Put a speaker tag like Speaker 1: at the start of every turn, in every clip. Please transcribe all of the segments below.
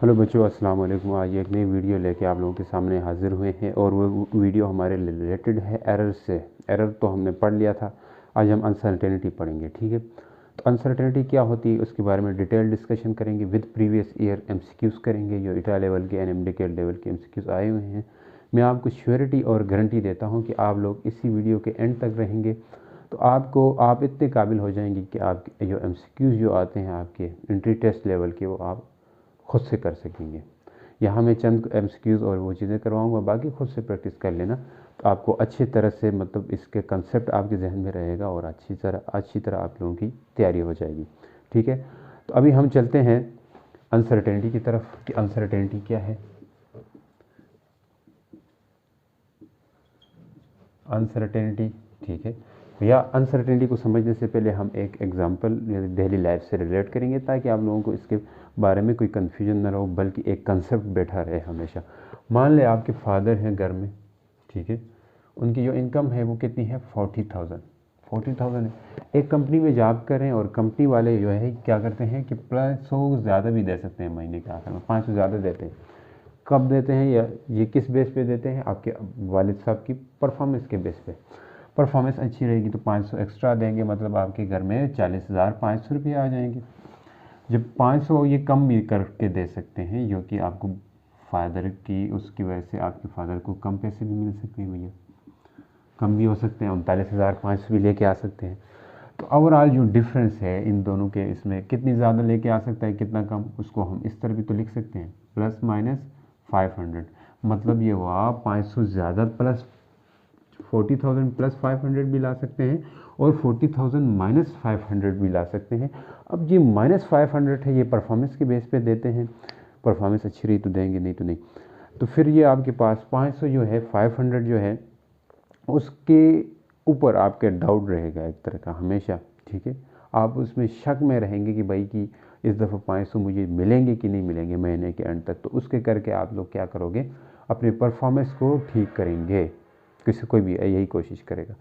Speaker 1: Hello बच्चों, अस्सलाम वालेकुम। आज एक नई वीडियो लेके आप लोगों के सामने हाजिर हुए हैं और वो वीडियो हमारे रिलेटेड है एरर से। एरर तो हमने पढ़ लिया था, आज हम अनसर्टेनिटी पढ़ेंगे। ठीक है, तो अनसर्टेनिटी क्या होती है उसके बारे में डिटेल डिस्कशन करेंगे। विद प्रीवियस ईयर एमसीक्यूज़ करेंगे, जो इटा लेवल के एनएमडीके लेवल के एमसीक्यूज़ आए हुए हैं। मैं आपको श्योरिटी और गारंटी देता हूँ कि आप लोग इसी वीडियो के एंड तक रहेंगे तो आप इतने काबिल हो जाएंगे कि आपके जो एमसीक्यूज़ जो आते हैं आपके एंट्री टेस्ट लेवल के, वो आप खुद से कर सकेंगे। यहाँ मैं चंद एमसीक्यूज़ और वो चीज़ें करवाऊँगा, बाकी खुद से प्रैक्टिस कर लेना तो आपको अच्छी तरह से, मतलब इसके कंसेप्ट आपके जहन में रहेगा और अच्छी तरह आप लोगों की तैयारी हो जाएगी। ठीक है, तो अभी हम चलते हैं अनसर्टेनिटी की तरफ कि अनसर्टेनिटी क्या है। अनसर्टेनिटी, ठीक है भैया, अनसर्टेनिटी को समझने से पहले हम एक एग्जांपल डेली लाइफ से रिलेट करेंगे ताकि आप लोगों को इसके बारे में कोई कन्फ्यूजन ना रहो, बल्कि एक कंसेप्ट बैठा रहे हमेशा। मान ले आपके फादर हैं घर में, ठीक है, उनकी जो इनकम है वो कितनी है, 40,000 है। एक कंपनी में जॉब करें और कंपनी वाले जो है क्या करते हैं कि प्लस 100 ज़्यादा भी दे सकते हैं, महीने के आखिर में 500 ज़्यादा देते हैं। कब देते हैं या ये किस बेस पे देते हैं, आपके वालिद साहब की परफॉर्मेंस के बेस पे। परफॉर्मेंस अच्छी रहेगी तो 500 एक्स्ट्रा देंगे, मतलब आपके घर में 40,500 रुपये आ जाएंगे। जब 500 ये कम भी करके दे सकते हैं, जो कि आपको फादर की उसकी वजह से आपके फादर को कम पैसे भी मिल सकते हैं भैया, कम भी हो सकते हैं, 39,500 भी लेके आ सकते हैं। तो ओवरऑल जो डिफरेंस है इन दोनों के, इसमें कितनी ज़्यादा लेके आ सकता है कितना कम, उसको हम इस तरह भी तो लिख सकते हैं, +-500। मतलब ये हुआ 500 ज़्यादा प्लस 40,000 प्लस 500 भी ला सकते हैं और 40,000 -500 भी ला सकते हैं। अब ये -500 है, ये परफॉर्मेंस के बेस पे देते हैं, परफॉर्मेंस अच्छी रही तो देंगे, नहीं तो नहीं। तो फिर ये आपके पास 500 जो है, 500 जो है उसके ऊपर आपका डाउट रहेगा एक तरह का हमेशा। ठीक है, आप उसमें शक में रहेंगे कि भाई कि इस दफ़ा 500 मुझे मिलेंगे कि नहीं मिलेंगे महीने के एंड तक। तो उसके करके आप लोग क्या करोगे, अपने परफॉर्मेंस को ठीक करेंगे, कोई भी यही कोशिश करेगा।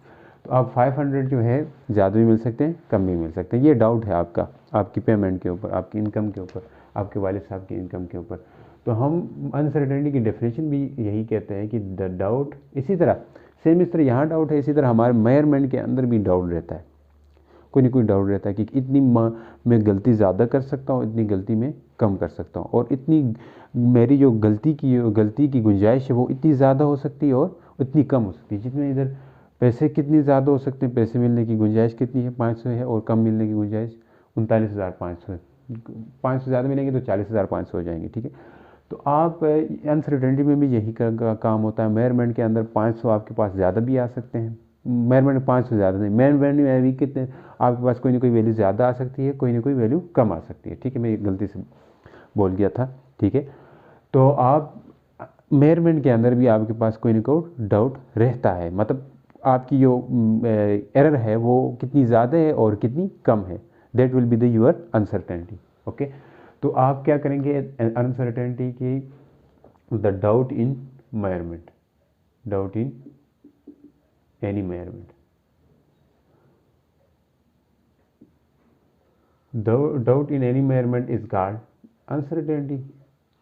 Speaker 1: तो आप 500 जो है ज़्यादा भी मिल सकते हैं, कम भी मिल सकते हैं। ये डाउट है आपका, आपकी पेमेंट के ऊपर, आपकी इनकम के ऊपर, आपके वालिद साहब की इनकम के ऊपर। तो हम अनसर्टेनिटी की डेफिनेशन भी यही कहते हैं कि द डाउट, इसी तरह सेम इस तरह यहाँ डाउट है, इसी तरह हमारे मेजरमेंट के अंदर भी डाउट रहता है, कोई ना कोई डाउट रहता है कि इतनी मैं गलती ज़्यादा कर सकता हूँ, इतनी गलती मैं कम कर सकता हूँ, और इतनी मेरी जो गलती की गुंजाइश है वो इतनी ज़्यादा हो सकती है और इतनी कम हो सकती है। जितने इधर पैसे कितनी ज़्यादा हो सकते हैं, पैसे मिलने की गुंजाइश कितनी है, 500 है, और कम मिलने की गुंजाइश 39,500 है। 500 ज़्यादा मिलेंगे तो 40,500 हो जाएंगे। ठीक है, तो आप अनसर्टेनिटी में भी यही काम होता है। मेजरमेंट के अंदर 500 आपके पास ज़्यादा भी आ सकते हैं, मेजरमेंट 500 ज़्यादा नहीं, मेजरमेंट में भी कितने आपके पास कोई ना कोई वैल्यू ज़्यादा आ सकती है, कोई ना कोई वैल्यू कम आ सकती है। ठीक है, मैं गलती से बोल गया था। ठीक है, तो आप मेजरमेंट के अंदर भी आपके पास कोई ना कोई डाउट रहता है, मतलब आपकी जो एरर है वो कितनी ज़्यादा है और कितनी कम है, that will be the your uncertainty. Okay, तो आप क्या करेंगे अनसर्टेनिटी की, the doubt in measurement, doubt in any measurement, doubt in any measurement is called uncertainty.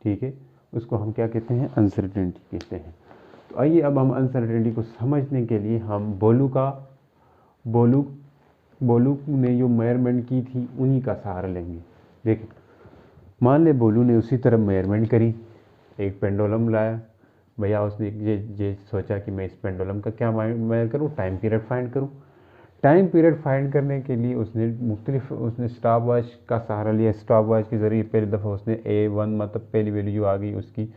Speaker 1: ठीक है, उसको हम क्या कहते हैं, अनसर्टेनिटी कहते हैं। तो आइए अब हम अनसर्टेनिटी को समझने के लिए हम बोलू ने जो मेजरमेंट की थी उन्हीं का सहारा लेंगे। देखिए, मान ले बोलू ने उसी तरह मेजरमेंट करी, एक पेंडुलम लाया भैया, उसने ये सोचा कि मैं इस पेंडुलम का क्या मेजर करूँ, टाइम पीरियड फाइंड करूँ। टाइम पीरियड फाइंड करने के लिए उसने स्टॉप वॉच का सहारा लिया। स्टॉप वॉच के ज़रिए पहली दफ़ा उसने A1, मतलब पहली वैल्यू जो आ गई उसकी,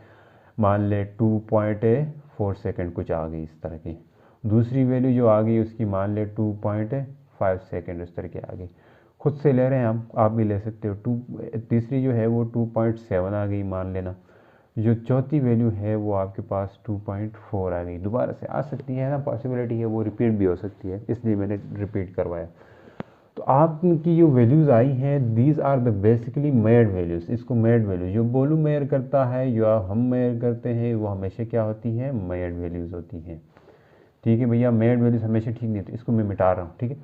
Speaker 1: मान ले 2.4 सेकेंड कुछ आ गई इस तरह की। दूसरी वैल्यू जो आ गई उसकी मान ले 2.5 सेकेंड इस तरह की आ गई। खुद से ले रहे हैं आप भी ले सकते हो। तीसरी जो है वो 2.7 आ गई मान लेना। जो चौथी वैल्यू है वो आपके पास 2.4 आ गई। दोबारा से आ सकती है ना, पॉसिबिलिटी है वो रिपीट भी हो सकती है, इसलिए मैंने रिपीट करवाया। तो आपकी जो वैल्यूज़ आई हैं, these are the basically mean values. इसको मेड वैल्यू जो बोलू मेयर करता है या हम मेयर करते हैं, वो हमेशा क्या होती है, मेड वैल्यूज़ होती हैं। ठीक है भैया, मेड वैल्यूज़ हमेशा ठीक नहीं होती। इसको मैं मिटा रहा हूँ, ठीक है,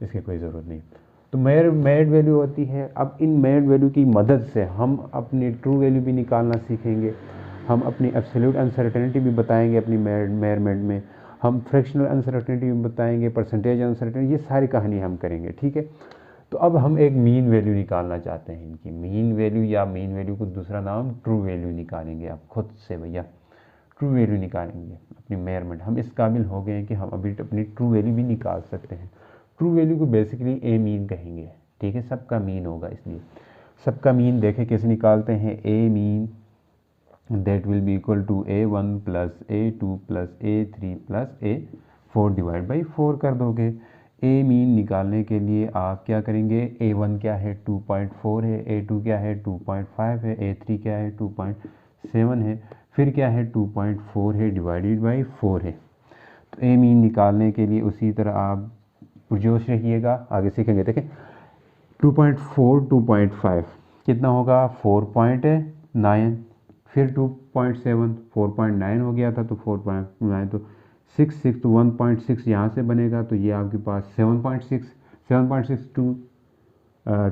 Speaker 1: इसकी कोई ज़रूरत नहीं। तो मेड वैल्यू होती है। अब इन मेड वैल्यू की मदद से हम अपनी ट्रू वैल्यू भी निकालना सीखेंगे, हम अपनी एब्सोल्यूट अनसर्टेनिटी भी बताएंगे अपनी मेड में, हम फ्रैक्शनल अनसर्टेनिटी भी बताएंगे, परसेंटेज अनसर्टेनिटी, ये सारी कहानी हम करेंगे, ठीक है। तो अब हम एक मीन वैल्यू निकालना चाहते हैं इनकी, मीन वैल्यू या मीन वैल्यू को दूसरा नाम ट्रू वैल्यू निकालेंगे आप खुद से भैया, ट्रू वैल्यू निकालेंगे अपनी मेजरमेंट। हम इस काबिल हो गए हैं कि हम अभी अपनी ट्रू वैल्यू भी निकाल सकते हैं। ट्रू वैल्यू को बेसिकली ए मीन कहेंगे, ठीक है, सबका मीन होगा, इसलिए सबका मीन देखें कैसे निकालते हैं। A mean that will be equal to A1 plus A2 plus A3 plus A4 divide by 4 कर दोगे। ए मीन निकालने के लिए आप क्या करेंगे, A1 क्या है 2.4 है, A2 क्या है 2.5 है, A3 क्या है 2.7 है, फिर क्या है 2.4 है डिवाइडेड बाई 4 है। तो ए मीन निकालने के लिए उसी तरह आप पुरजोश रहिएगा, आगे सीखेंगे। देखें 2.4 2.5 कितना होगा 4.9, फिर 2.7 4.9 हो गया था, तो 4.9 तो 6 तो 1.6 यहाँ से बनेगा, तो ये आपके पास 7.6 टू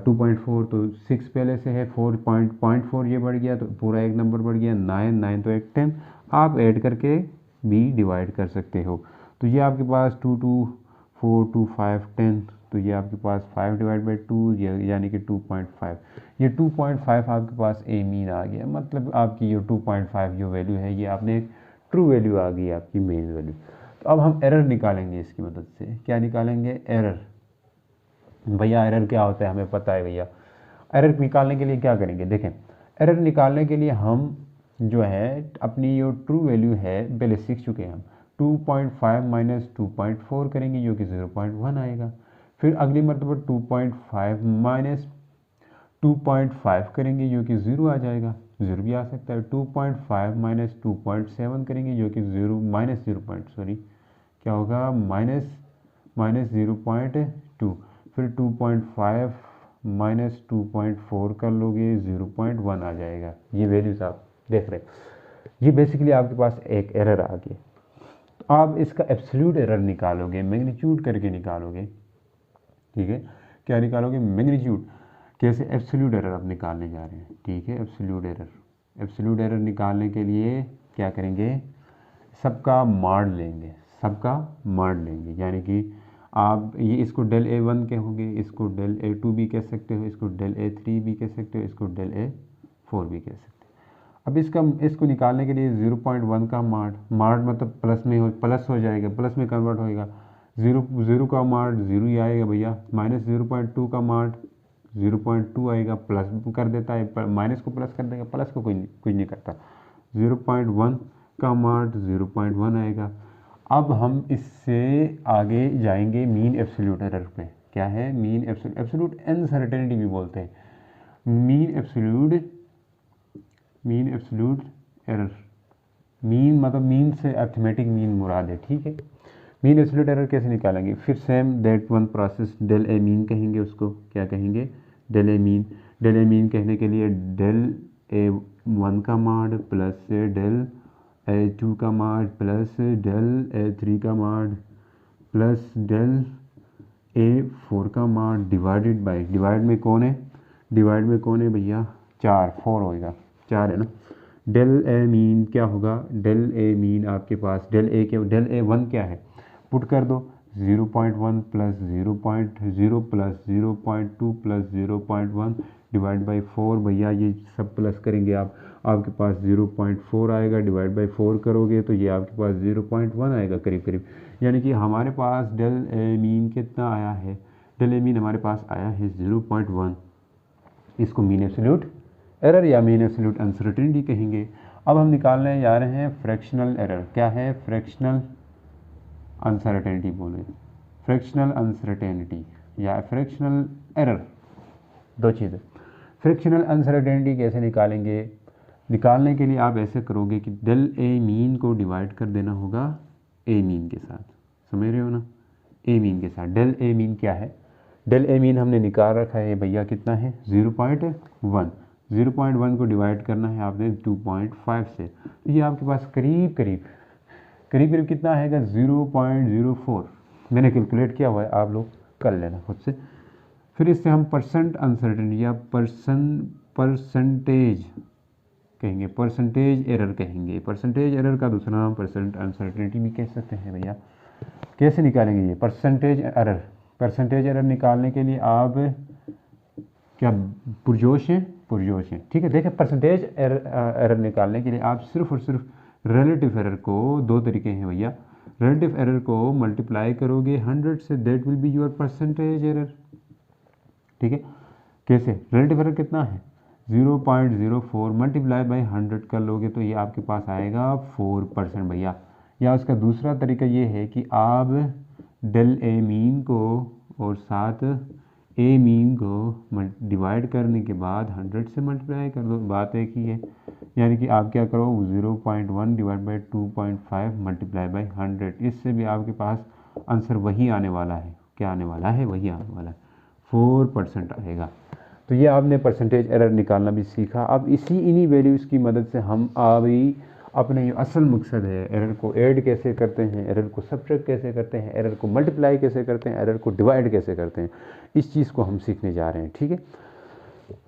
Speaker 1: 2.4 तो 6 पहले से है, 4.4 ये बढ़ गया तो पूरा एक नंबर बढ़ गया, 9 तो एक 10, आप ऐड करके भी डिवाइड कर सकते हो। तो ये आपके पास 2 2 4 2 5 10, तो ये आपके पास 5 डिवाइड बाई 2 यानी कि 2.5, ये 2.5 आपके पास ए मीन आ गया। मतलब आपकी ये 2.5 जो वैल्यू है ये आपने ट्रू वैल्यू आ गई आपकी मेन वैल्यू। तो अब हम एरर निकालेंगे इसकी मदद से। क्या निकालेंगे, एरर। भैया एरर क्या होता है हमें पता है भैया। एरर निकालने के लिए क्या करेंगे, देखें एरर निकालने के लिए हम जो है अपनी जो ट्रू वैल्यू है पहले सीख चुके हैं हम, 2.5 माइनस 2.4 करेंगे जो कि 0.1 आएगा। फिर अगली मरतबा 2.5 माइनस 2.5 करेंगे जो कि 0 आ जाएगा, 0 भी आ सकता है। 2.5 माइनस 2.7 करेंगे जो कि 0 माइनस 0 क्या होगा माइनस 0.2। फिर 2.5 माइनस 2.4 कर लोगे 0.1 आ जाएगा। ये वैल्यूज आप देख रहे हैं, ये बेसिकली आपके पास एक एरर आ गई। तो आप इसका एब्सोल्यूट एरर निकालोगे, मैग्नीट्यूड करके निकालोगे, ठीक है। क्या निकालोगे, मैग्नीट्यूड। कैसे, एब्सोल्यूट एरर आप निकालने जा रहे हैं, ठीक है। एब्सोल्यूट एरर निकालने के लिए क्या करेंगे, सबका माड लेंगे, यानी कि आप ये इसको डेल A1 कहोगे, इसको डेल A2 भी कह सकते हो, इसको डेल A3 भी कह सकते हो, इसको डेल A4 भी कह सकते हो। अब इसको निकालने के लिए 0.1 का माड मतलब प्लस हो जाएगा, प्लस में कन्वर्ट होएगा। 0 का माड 0 ही आएगा भैया। माइनस 0.2 का माड 0.2 आएगा, प्लस कर देता है, माइनस को प्लस कर देगा, प्लस को कुछ नहीं करता। 0.1 का माड 0.1 आएगा। अब हम इससे आगे जाएंगे मीन एब्सोल्यूट एरर पे। क्या है, मीन एब्सोल्यूट अनसर्टेनिटी भी बोलते हैं। मीन एब्सोल्यूट एरर, मीन मतलब मीन से अर्थमेटिक मीन मुराद है, ठीक है। मीन एब्सोल्यूट एरर कैसे निकालेंगे, फिर same that one process, del a mean कहेंगे उसको। क्या कहेंगे, डेल ए मीन कहने के लिए डेल A1 का माड प्लस डेल A2 का माड प्लस डेल A3 का माड प्लस डेल A4 का माड डिवाइड में कौन है भैया, 4 होएगा, 4 है ना। डेल ए मीन क्या होगा, डेल ए मीन आपके पास डेल A1 क्या है, पुट कर दो 0.1 plus 0.0 plus 0.2 plus 0.1 divide by 4। भैया ये सब प्लस करेंगे आपके पास 0.4 आएगा, डिवाइड बाई 4 करोगे तो ये आपके पास 0.1 आएगा करीब। यानी कि हमारे पास डेल ए मीन कितना आया है, डेल ए मीन हमारे पास आया है 0.1। इसको मीन एब्सोल्यूट एरर या मीन एब्सोल्यूट अनसर्टेनिटी कहेंगे। अब हम निकालने जा रहे हैं फ्रैक्शनल एरर। क्या है, फ्रैक्शनल अनसर्टेनिटी बोले, फ्रैक्शनल अनसर्टेनिटी या फ्रैक्शनल एरर, दो चीज़ें। फ्रैक्शनल अनसर्टेनिटी कैसे निकालने के लिए आप ऐसे करोगे कि डेल ए मीन को डिवाइड कर देना होगा ए मीन के साथ, समझ रहे हो ना, ए मीन के साथ। डेल ए मीन क्या है, डेल ए मीन हमने निकाल रखा है भैया, कितना है 0.1। 0.1 को डिवाइड करना है आपने 2.5 से, तो ये आपके पास करीब कितना आएगा 0.04। मैंने कैलकुलेट किया हुआ है, आप लोग कर लेना खुद से। फिर इससे हम परसेंट अनसर्टेनिटी या परसेंटेज कहेंगे, परसेंटेज एरर कहेंगे। परसेंटेज एरर का दूसरा नाम परसेंट अनसर्टेनिटी भी कह सकते हैं भैया। कैसे निकालेंगे ये परसेंटेज एरर? परसेंटेज एरर निकालने के लिए आप क्या पुरजोश हैं? पुरजोश हैं, ठीक है। देखिए परसेंटेज एरर निकालने के लिए आप सिर्फ और सिर्फ रिलेटिव एरर को, दो तरीके हैं भैया। रिलेटिव एरर को मल्टीप्लाई करोगे 100 से, that will be your percentage error, ठीक है। कैसे? रिलेटिव एरर कितना है? 0.04 मल्टीप्लाई बाई 100 कर लोगे तो ये आपके पास आएगा 4% भैया। या उसका दूसरा तरीका ये है कि आप डेल ए मीन को और साथ ए मीन को डिवाइड करने के बाद 100 से मल्टीप्लाई कर दो, बात एक ही है। यानी कि आप क्या करो 0.1 डिवाइड बाई 2.5 मल्टीप्लाई बाई 100, इससे भी आपके पास आंसर वही आने वाला है। क्या आने वाला है? वही आने वाला है, 4% आएगा। तो ये आपने परसेंटेज एरर निकालना भी सीखा। अब इन्हीं वैल्यूज़ की मदद से हम अभी अपने जो असल मकसद है, एरर को ऐड कैसे करते हैं, एरर को सब्ट्रैक्ट कैसे करते हैं, एरर को मल्टीप्लाई कैसे करते हैं, एरर को डिवाइड कैसे करते हैं, इस चीज़ को हम सीखने जा रहे हैं, ठीक है।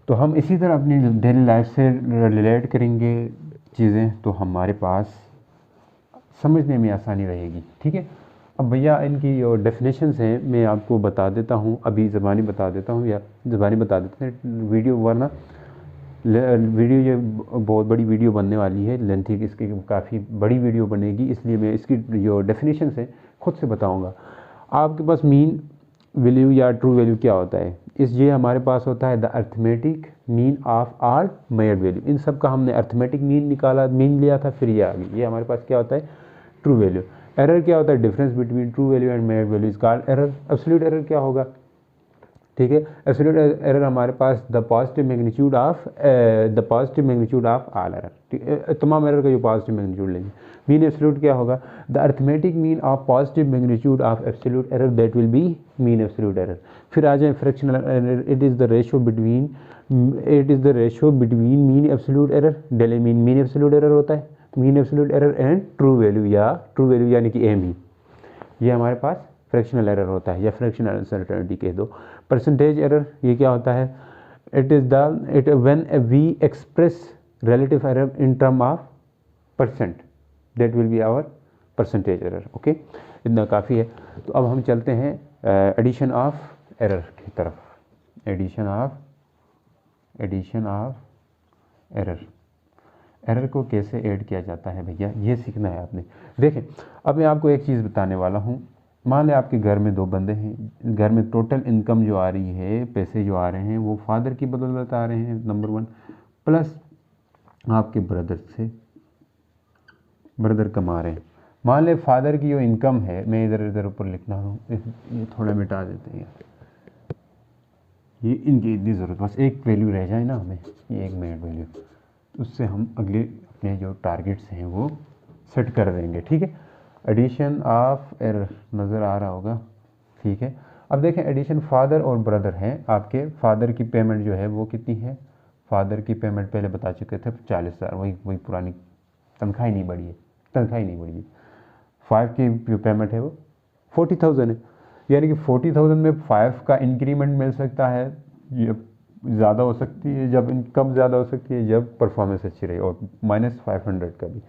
Speaker 1: तो हम इसी तरह अपनी डेली लाइफ से रिलेट करेंगे चीज़ें, तो हमारे पास समझने में आसानी रहेगी, ठीक है। अब भैया इनकी जो डेफिनेशंस हैं मैं आपको बता देता हूँ, अभी ज़बानी बता देता हूँ या ज़बानी बता देते हैं वीडियो, वरना वीडियो ये बहुत बड़ी वीडियो बनने वाली है, लेंथी, इसकी काफ़ी बड़ी वीडियो बनेगी, इसलिए मैं इसकी जो डेफिनेशंस हैं खुद से बताऊँगा। आपके पास मीन वैल्यू या ट्रू वैल्यू क्या होता है? ये हमारे पास होता है the arithmetic mean of all measured value. इन सब का हमने अर्थमेटिक मीन निकाला, मीन लिया था, फिर ये आ गई। ये हमारे पास क्या होता है? True value. एरर क्या होता है? Difference between true value and measured value is called error. Absolute error क्या होगा? ठीक है, एब्सोल्यूट एरर हमारे पास the positive magnitude of all error, तमाम एरर का जो पॉजिटिव मैग्नीट्यूड लेंगे। मीन एब्सोल्यूट क्या होगा? The arithmetic mean of positive magnitude of absolute error, that will be mean absolute error. फिर आ जाए fractional error, it is the ratio between mean absolute error, del mean absolute error होता है, mean absolute error and true value यानी कि ए mean, ये हमारे पास fractional error होता है या फ्रैक्शनल अनसर्टेनिटी कह दो। परसेंटेज एरर ये क्या होता है? It when we express relative error in term of percent, that will be our percentage error. Okay, इतना काफ़ी है। तो अब हम चलते हैं एडिशन ऑफ एरर की तरफ। एडिशन ऑफ एरर को कैसे ऐड किया जाता है भैया, ये सीखना है आपने। देखें, अब मैं आपको एक चीज़ बताने वाला हूँ। मान लें आपके घर में दो बंदे हैं, घर में टोटल इनकम जो आ रही है, पैसे जो आ रहे हैं वो फादर की बदौलत आ रहे हैं, नंबर 1, प्लस आपके ब्रदर कमा रहे हैं। मान लें फादर की जो इनकम है, मैं इधर ऊपर लिखना हूँ, ये थोड़ा मिटा देते हैं, ये इनकी इतनी ज़रूरत, बस एक वैल्यू रह जाए ना हमें, ये एक मेन वैल्यू, उससे हम अगले अपने जो टारगेट्स हैं वो सेट कर देंगे, ठीक है। एडिशन ऑफ एरर नज़र आ रहा होगा, ठीक है। अब देखें, एडिशन फादर और ब्रदर हैं आपके। फादर की पेमेंट जो है वो कितनी है? फादर की पेमेंट पहले बता चुके थे 40,000, वही पुरानी, तनख्वाह ही नहीं बढ़ी है। 5 की जो पेमेंट है वो 40,000 है, यानी कि 40,000 में 5 का इंक्रीमेंट मिल सकता है। ये ज़्यादा हो सकती है जब इनकम ज़्यादा हो सकती है, जब परफॉर्मेंस अच्छी रही, और -500 का भी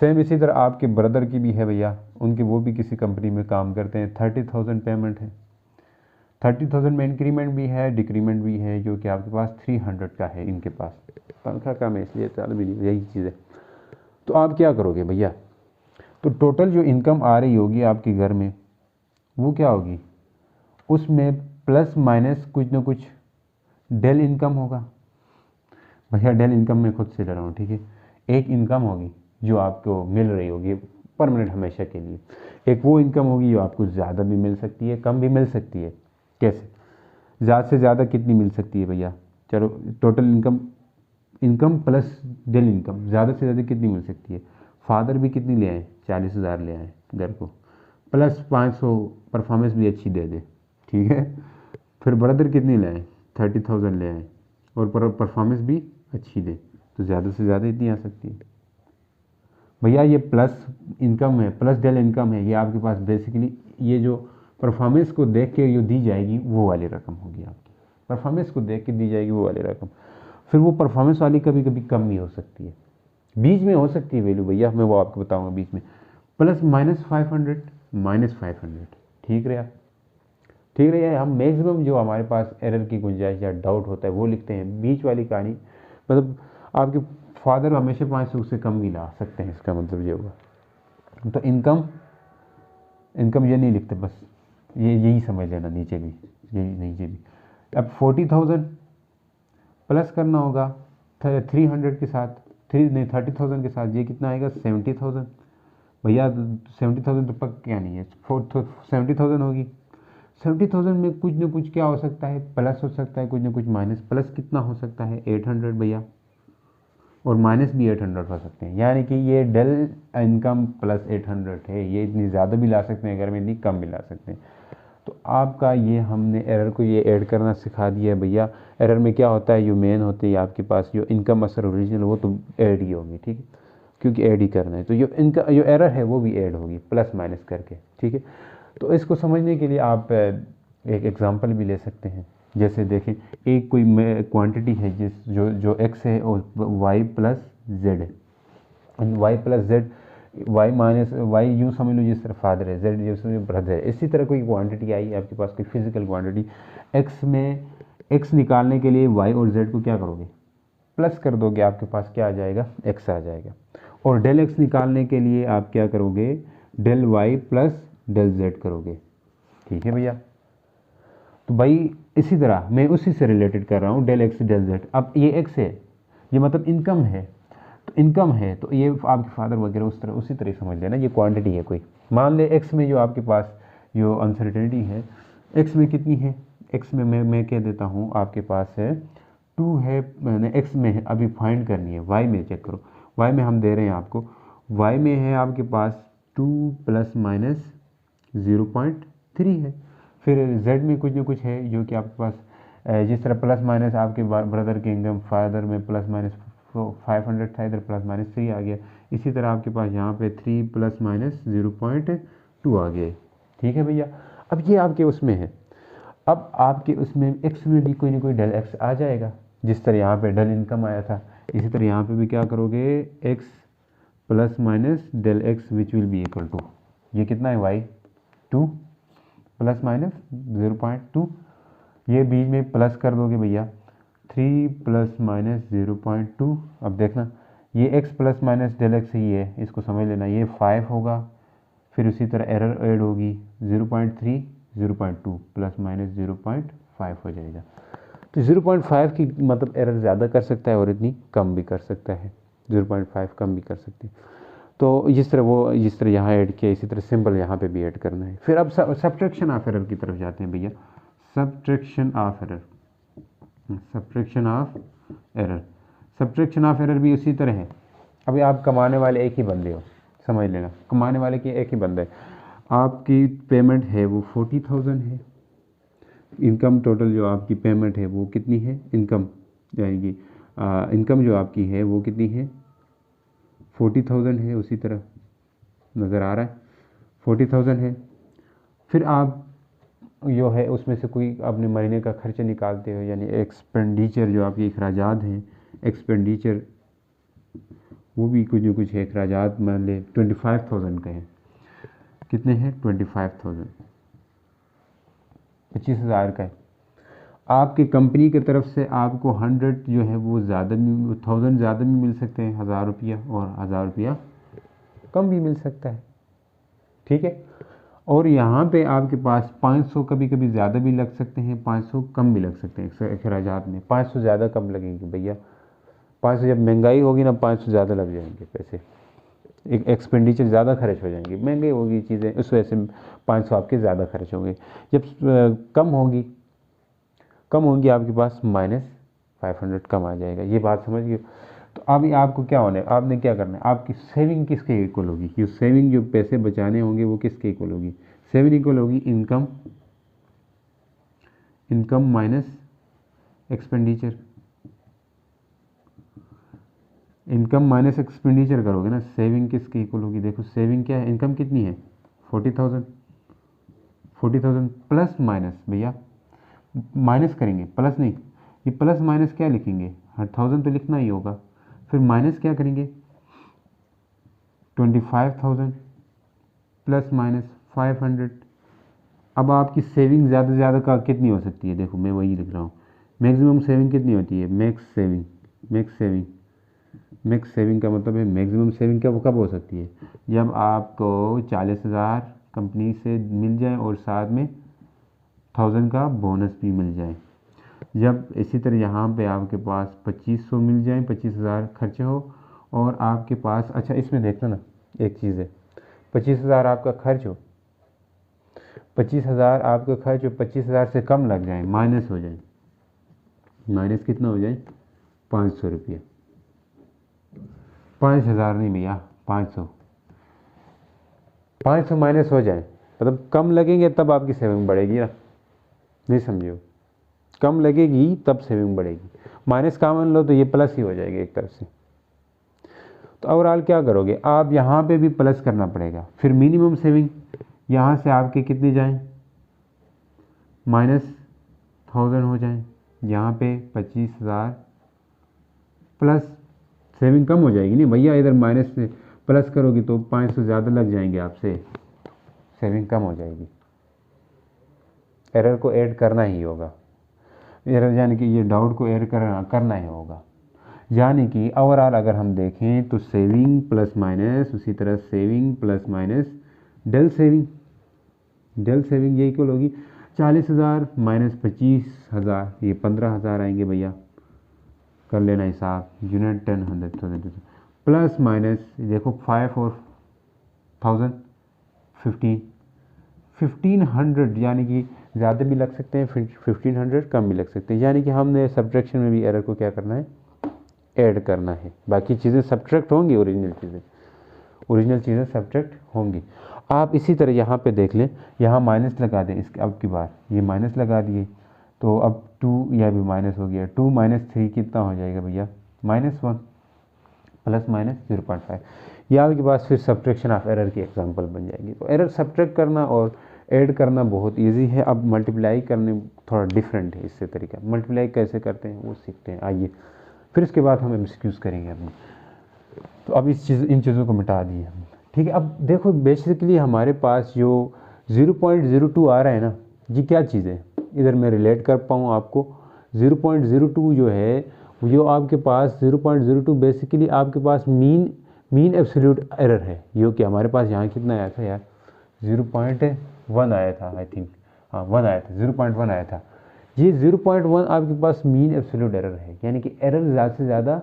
Speaker 1: सेम। इसी तरह आपके ब्रदर की भी है भैया, उनकी वो भी किसी कंपनी में काम करते हैं, 30,000 पेमेंट है। 30,000 में इंक्रीमेंट भी है, डिक्रीमेंट भी है, जो कि आपके पास 300 का है इनके पास। तनख्वाह कम है इसलिए चल भी नहीं, यही चीज़ है। तो आप क्या करोगे भैया? तो टोटल जो इनकम आ रही होगी आपके घर में वो क्या होगी? उसमें प्लस माइनस कुछ ना कुछ डेल इनकम होगा भैया। डेल इनकम में खुद से ले रहा हूँ, ठीक है। एक इनकम होगी जो आपको मिल रही होगी परमानेंट हमेशा के लिए, एक वो इनकम होगी जो आपको ज़्यादा भी मिल सकती है, कम भी मिल सकती है। कैसे? ज़्यादा से ज़्यादा कितनी मिल सकती है भैया? चलो, total income plus del income, ज़्यादा से ज़्यादा कितनी मिल सकती है? फादर भी कितनी ले आए? 40,000 ले आए घर को, प्लस 500 परफॉर्मेंस भी अच्छी दे दे, ठीक है। फिर ब्रदर कितनी ले आए? 30,000 ले आए, और परफॉर्मेंस भी अच्छी दे, तो ज़्यादा से ज़्यादा इतनी आ सकती है भैया। ये प्लस इनकम है, प्लस डेल इनकम है, ये आपके पास बेसिकली ये जो परफॉर्मेंस को देख के जो दी जाएगी वो वाली रकम होगी आपकी, परफॉर्मेंस को देख के दी जाएगी वो वाली रकम। फिर वो परफॉर्मेंस वाली कभी कभी कम भी हो सकती है, बीच में हो सकती है वैल्यू भैया, मैं वो आपको बताऊंगा बीच में। प्लस -500 -500 ठीक रहा, ठीक रहा। हम मैक्सिमम जो हमारे पास एरर की गुंजाइश या डाउट होता है वो लिखते हैं। बीच वाली कहानी मतलब आपके फादर हमेशा 500 से कम भी ला सकते हैं, इसका मतलब ये होगा। तो इनकम ये नहीं लिखते, बस ये यही समझ लेना, नीचे भी यही, नीचे भी। अब 40,000 प्लस करना होगा 300 के साथ, 30,000 के साथ, ये कितना आएगा 70,000 भैया। 70,000 तो पक क्या नहीं है, 70,000 होगी। 70,000 में कुछ ना कुछ क्या हो सकता है, प्लस हो सकता है, कुछ ना कुछ माइनस। प्लस कितना हो सकता है 800 भैया, और माइनस भी 800 हो सकते हैं। यानी कि ये डेल इनकम प्लस 800 है, ये इतनी ज़्यादा भी ला सकते हैं अगर में, इतनी कम भी ला सकते हैं। तो आपका ये हमने एरर को ये ऐड करना सिखा दिया है भैया। एरर में क्या होता है, जो मेन होती है आपके पास जो इनकम असर ओरिजिनल, वो तो ऐड ही होगी, ठीक है, क्योंकि ऐड ही करना है। तो जो इनका जो एरर है वो भी ऐड होगी प्लस माइनस करके, ठीक है। तो इसको समझने के लिए आप एक एग्जांपल भी ले सकते हैं। जैसे देखें, एक कोई क्वांटिटी है जिस जो एक्स है और वाई प्लस जेड है। Y plus z, y minus y यूँ समझ लो जिस तरह फादर है, जेड जिस तरह ब्रदर है। इसी तरह कोई क्वांटिटी आई आपके पास, कोई फिजिकल क्वांटिटी एक्स में, एक्स निकालने के लिए वाई और जेड को क्या करोगे, प्लस कर दोगे, आपके पास क्या आ जाएगा, एक्स आ जाएगा। और डेल एक्स निकालने के लिए आप क्या करोगे, del y plus del z करोगे, ठीक है भैया। तो भाई इसी तरह मैं उसी से रिलेटेड कर रहा हूँ, डेल एक्स डेल जेड। अब ये एक्स है, ये मतलब इनकम है, तो इनकम है तो ये आपके फादर वगैरह उस तरह उसी तरह समझ लेना, ये क्वांटिटी है कोई। मान ले एक्स में जो आपके पास जो अनसर्टेनिटी है, एक्स में कितनी है, एक्स में मैं कह देता हूँ आपके पास है 2 है, मैंने एक्स में है, अभी फाइंड करनी है। वाई में चेक करो, वाई में हम दे रहे हैं आपको, वाई में है आपके पास 2 प्लस माइनस 0.3 है। फिर जेड में कुछ ना कुछ है जो कि आपके पास जिस तरह प्लस माइनस आपके ब्रदर के इनकम फादर में प्लस माइनस 500 था, इधर प्लस माइनस 3 आ गया। इसी तरह आपके पास यहाँ पे 3 प्लस माइनस 0.2 आ गया, ठीक है भैया। अब ये आपके उसमें है, अब आपके उसमें एक्स में भी कोई ना कोई डेल एक्स आ जाएगा। जिस तरह यहाँ पे डेल इनकम आया था, इसी तरह यहाँ पे भी क्या करोगे, x plus minus del x which will be equal to, ये कितना है वाई 2 प्लस माइनस 0.2, ये बीच में प्लस कर दोगे भैया 3 प्लस माइनस 0.2। अब देखना ये x plus minus del x ही है, इसको समझ लेना, ये 5 होगा। फिर उसी तरह एरर ऐड होगी 0.3 0.2 प्लस माइनस 0.5 हो जाएगा। तो 0.5 की मतलब एरर ज़्यादा कर सकता है और इतनी कम भी कर सकता है, 0.5 कम भी कर सकते हैं। तो जिस तरह यहाँ ऐड किया, इसी तरह सिंबल यहाँ पे भी ऐड करना है। फिर अब सब्ट्रैक्शन ऑफ एरर की तरफ जाते हैं भैया। Subtraction of error, subtraction of error, subtraction of error भी उसी तरह है। अभी आप कमाने वाले एक ही बंदे हो, समझ लेना, कमाने वाले की एक ही बंदा है। आपकी पेमेंट है वो 40,000 है, इनकम टोटल जो आपकी पेमेंट है वो कितनी है, इनकम यानी इनकम जो आपकी है वो कितनी है 40,000 है। उसी तरह नज़र आ रहा है 40,000 है। फिर आप जो है उसमें से कोई अपने महीने का खर्चा निकालते हो, यानी एक्सपेंडिचर जो आपके अखराजात हैं, एक्सपेंडिचर वो भी कुछ न कुछ है अखराजात, मान ले 25,000 का है। कितने हैं 25,000, 25,000 का है। आपकी कंपनी की तरफ से आपको 100 जो है वो ज़्यादा भी, 1000 ज़्यादा भी मिल सकते हैं 1000 रुपया, और 1000 रुपया कम भी मिल सकता है, ठीक है। और यहाँ पे आपके पास 500 कभी कभी ज़्यादा भी लग सकते हैं, 500 कम भी लग सकते हैं अखराजात में। 500 ज़्यादा कम लगेंगे भैया, 500 जब महंगाई होगी ना 500 ज़्यादा लग जाएंगे पैसे, एक एक्सपेंडिचर ज़्यादा खर्च हो जाएंगे, महंगाई होगी चीज़ें, उस वजह से 500 आपके ज़्यादा खर्च होंगे। जब कम होंगी आपके पास -500 कम आ जाएगा, ये बात समझ गए। तो अभी आपको क्या होना है, आपने क्या करना है, आपकी सेविंग किसके इक्वल होगी, ये सेविंग जो पैसे बचाने होंगे वो किसके इक्वल होगी, सेविंग इक्वल होगी income minus expenditure, income minus expenditure करोगे ना, सेविंग किसके इक्वल होगी। देखो सेविंग क्या है, इनकम कितनी है 40,000 प्लस माइनस भैया माइनस करेंगे, प्लस नहीं, ये प्लस माइनस क्या लिखेंगे, 1000 तो लिखना ही होगा, फिर माइनस क्या करेंगे 25,000 प्लस माइनस 500। अब आपकी सेविंग ज़्यादा से ज़्यादा का कितनी हो सकती है, देखो मैं वही लिख रहा हूँ, मैक्सिमम सेविंग कितनी होती है, मैक्स सेविंग का मतलब है मैक्सिमम सेविंग कब हो सकती है, जब आपको 40,000 कंपनी से मिल जाए और साथ में 1000 का बोनस भी मिल जाए। जब इसी तरह यहाँ पे आपके पास 2500 मिल जाए, 25,000 खर्चे हो और आपके पास, अच्छा इसमें देखना ना एक चीज़ है, 25,000 आपका खर्च हो, 25,000 आपका खर्च हो, 25,000 से कम लग जाए, माइनस हो जाए, माइनस कितना हो जाए 500 रुपये, 5,000 नहीं भैया 500 माइनस हो जाए, मतलब कम लगेंगे तब आपकी सेविंग बढ़ेगी ना, नहीं समझो, कम लगेगी तब सेविंग बढ़ेगी, माइनस का मान लो तो ये प्लस ही हो जाएगी एक तरफ से। तो ओवरऑल क्या करोगे आप, यहाँ पे भी प्लस करना पड़ेगा, फिर मिनिमम सेविंग यहाँ से आपके कितनी जाएं, -1000 हो जाए, यहाँ पे 25,000 प्लस सेविंग कम हो जाएगी नहीं भैया, इधर माइनस से प्लस करोगे तो 500 ज़्यादा लग जाएंगे आपसे, सेविंग कम हो जाएगी, एरर को ऐड करना ही होगा, एरर यानी कि ये डाउट को ऐड करना ही होगा। यानी कि ओवरऑल अगर हम देखें तो सेविंग प्लस माइनस, उसी तरह saving plus minus del saving ये इक्वल होगी 40,000 माइनस 25,000, ये 15,000 आएंगे भैया, कर लेना हिसाब, यूनिट 10 100 प्लस माइनस देखो 5 और 1000 1500, यानी कि ज़्यादा भी लग सकते हैं, 1500 कम भी लग सकते हैं, यानी कि हमने सब्ट्रैक्शन में भी एरर को क्या करना है, ऐड करना है, बाकी चीज़ें सब्ट्रैक्ट होंगी, ओरिजिनल चीज़ें सब्ट्रैक्ट होंगी। आप इसी तरह यहाँ पे देख लें, यहाँ माइनस लगा दें, इसके अब की बार ये माइनस लगा दिए तो अब 2 यह भी माइनस हो गया, 2 - 3 कितना हो जाएगा भैया -1 प्लस माइनस 0.5, ये आपके पास फिर सब्ट्रैक्शन ऑफ एरर की एग्जांपल बन जाएगी। तो एरर सब्ट्रैक्ट करना और ऐड करना बहुत इजी है, अब मल्टीप्लाई करने थोड़ा डिफरेंट है इससे तरीका, मल्टीप्लाई कैसे करते हैं वो सीखते हैं, आइए फिर उसके बाद हम एमसीक्यूज़ करेंगे अपने। तो अब इन चीज़ों को मिटा दिए हम, ठीक है। अब देखो बेसिकली हमारे पास जो 0.02 आ रहा है ना, ये क्या चीज़ है, इधर मैं रिलेट कर पाऊँ आपको, 0.02 जो है जो आपके पास 0.02 बेसिकली आपके पास मीन एब्सोल्यूट एरर है, जो कि हमारे पास यहाँ कितना आया था यार, 0.1 आया था आई थिंक, हाँ 1 आया था, 0.1 आया था, ये 0.1 आपके पास मीन एब्सोल्यूट एरर है, यानी कि एरर ज़्यादा से ज़्यादा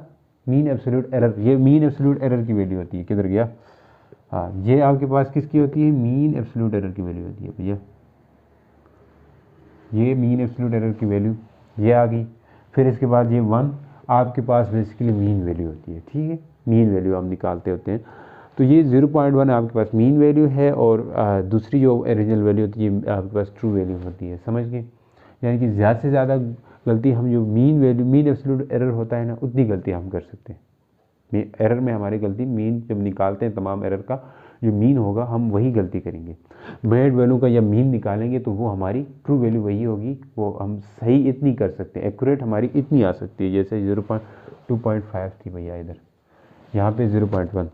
Speaker 1: मीन एब्सोल्यूट एरर, ये मीन एब्सोल्यूट एरर की वैल्यू होती है, किधर गया, हाँ ये आपके पास किसकी होती है, मीन एब्सोल्यूट एरर की वैल्यू होती है भैया, ये मीन एब्सोल्यूट एरर की वैल्यू ये आ गई, फिर इसके बाद ये 1 आपके पास बेसिकली मीन वैल्यू होती है, ठीक है, मीन वैल्यू हम निकालते होते हैं, तो ये 0.1 आपके पास मीन वैल्यू है, और दूसरी जो ओरिजिनल वैल्यू होती है आपके पास ट्रू वैल्यू होती है, समझ गए, यानी कि ज़्यादा से ज़्यादा गलती हम जो मीन एब्सोल्यूट एरर होता है ना, उतनी गलती हम कर सकते हैं, एरर में हमारी गलती मीन जब निकालते हैं तमाम एरर का जो मीन होगा हम वही गलती करेंगे, मेड वैल्यू का जब मीन निकालेंगे तो वो हमारी ट्रू वैल्यू वही होगी, वो हम सही इतनी कर सकते हैं, एक्यूरेट हमारी इतनी आ सकती है, जैसे 2.5 थी भैया इधर, यहाँ पे 0.1,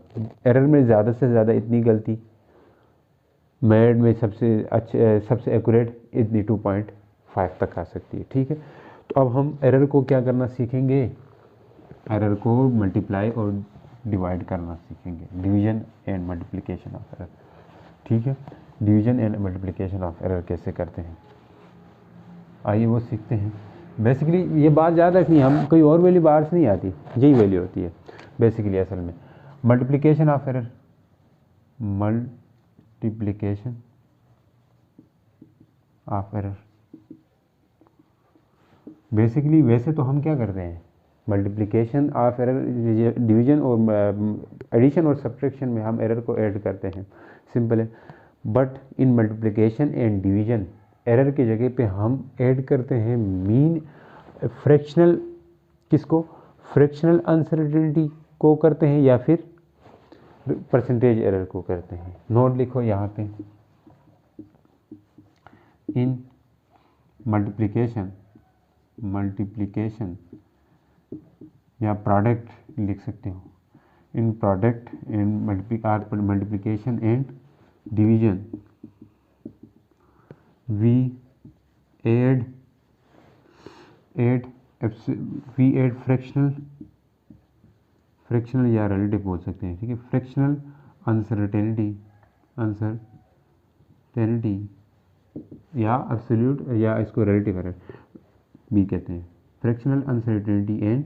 Speaker 1: एरर में ज़्यादा से ज़्यादा इतनी गलती, मेड में सबसे एक्यूरेट इतनी 2.5 तक आ सकती है, ठीक है। तो अब हम एरर को क्या करना सीखेंगे, एरर को मल्टीप्लाई और डिवाइड करना सीखेंगे, division and multiplication of error, ठीक है, division and multiplication of error कैसे करते हैं, आइए वो सीखते हैं। बेसिकली ये बात ज़्यादा रखनी है, हम कोई और वैल्यू बाहर से नहीं आती, यही वैल्यू होती है बेसिकली असल में, multiplication of error, multiplication of error, basically वैसे तो हम क्या करते हैं, मल्टीप्लिकेशन ऑफ एरर, डिवीजन और एडिशन और सब्ट्रैक्शन में हम एरर को ऐड करते हैं, सिंपल है, but in multiplication and division error की जगह पे हम ऐड करते हैं मीन फ्रैक्शनल, किसको, फ्रैक्शनल अनसर्टेनिटी को करते हैं, या फिर परसेंटेज एरर को करते हैं। नोट लिखो यहाँ पे, इन मल्टीप्लिकेशन या प्रोडक्ट लिख सकते हो, in product and multiplication and division we add fractional या रिलेटिव बोल सकते हैं, ठीक है, फ्रैक्शनल अनसर्टेनिटी या एब्सोल्यूट या इसको रिलेटिव एरर भी कहते हैं। Fractional uncertainty and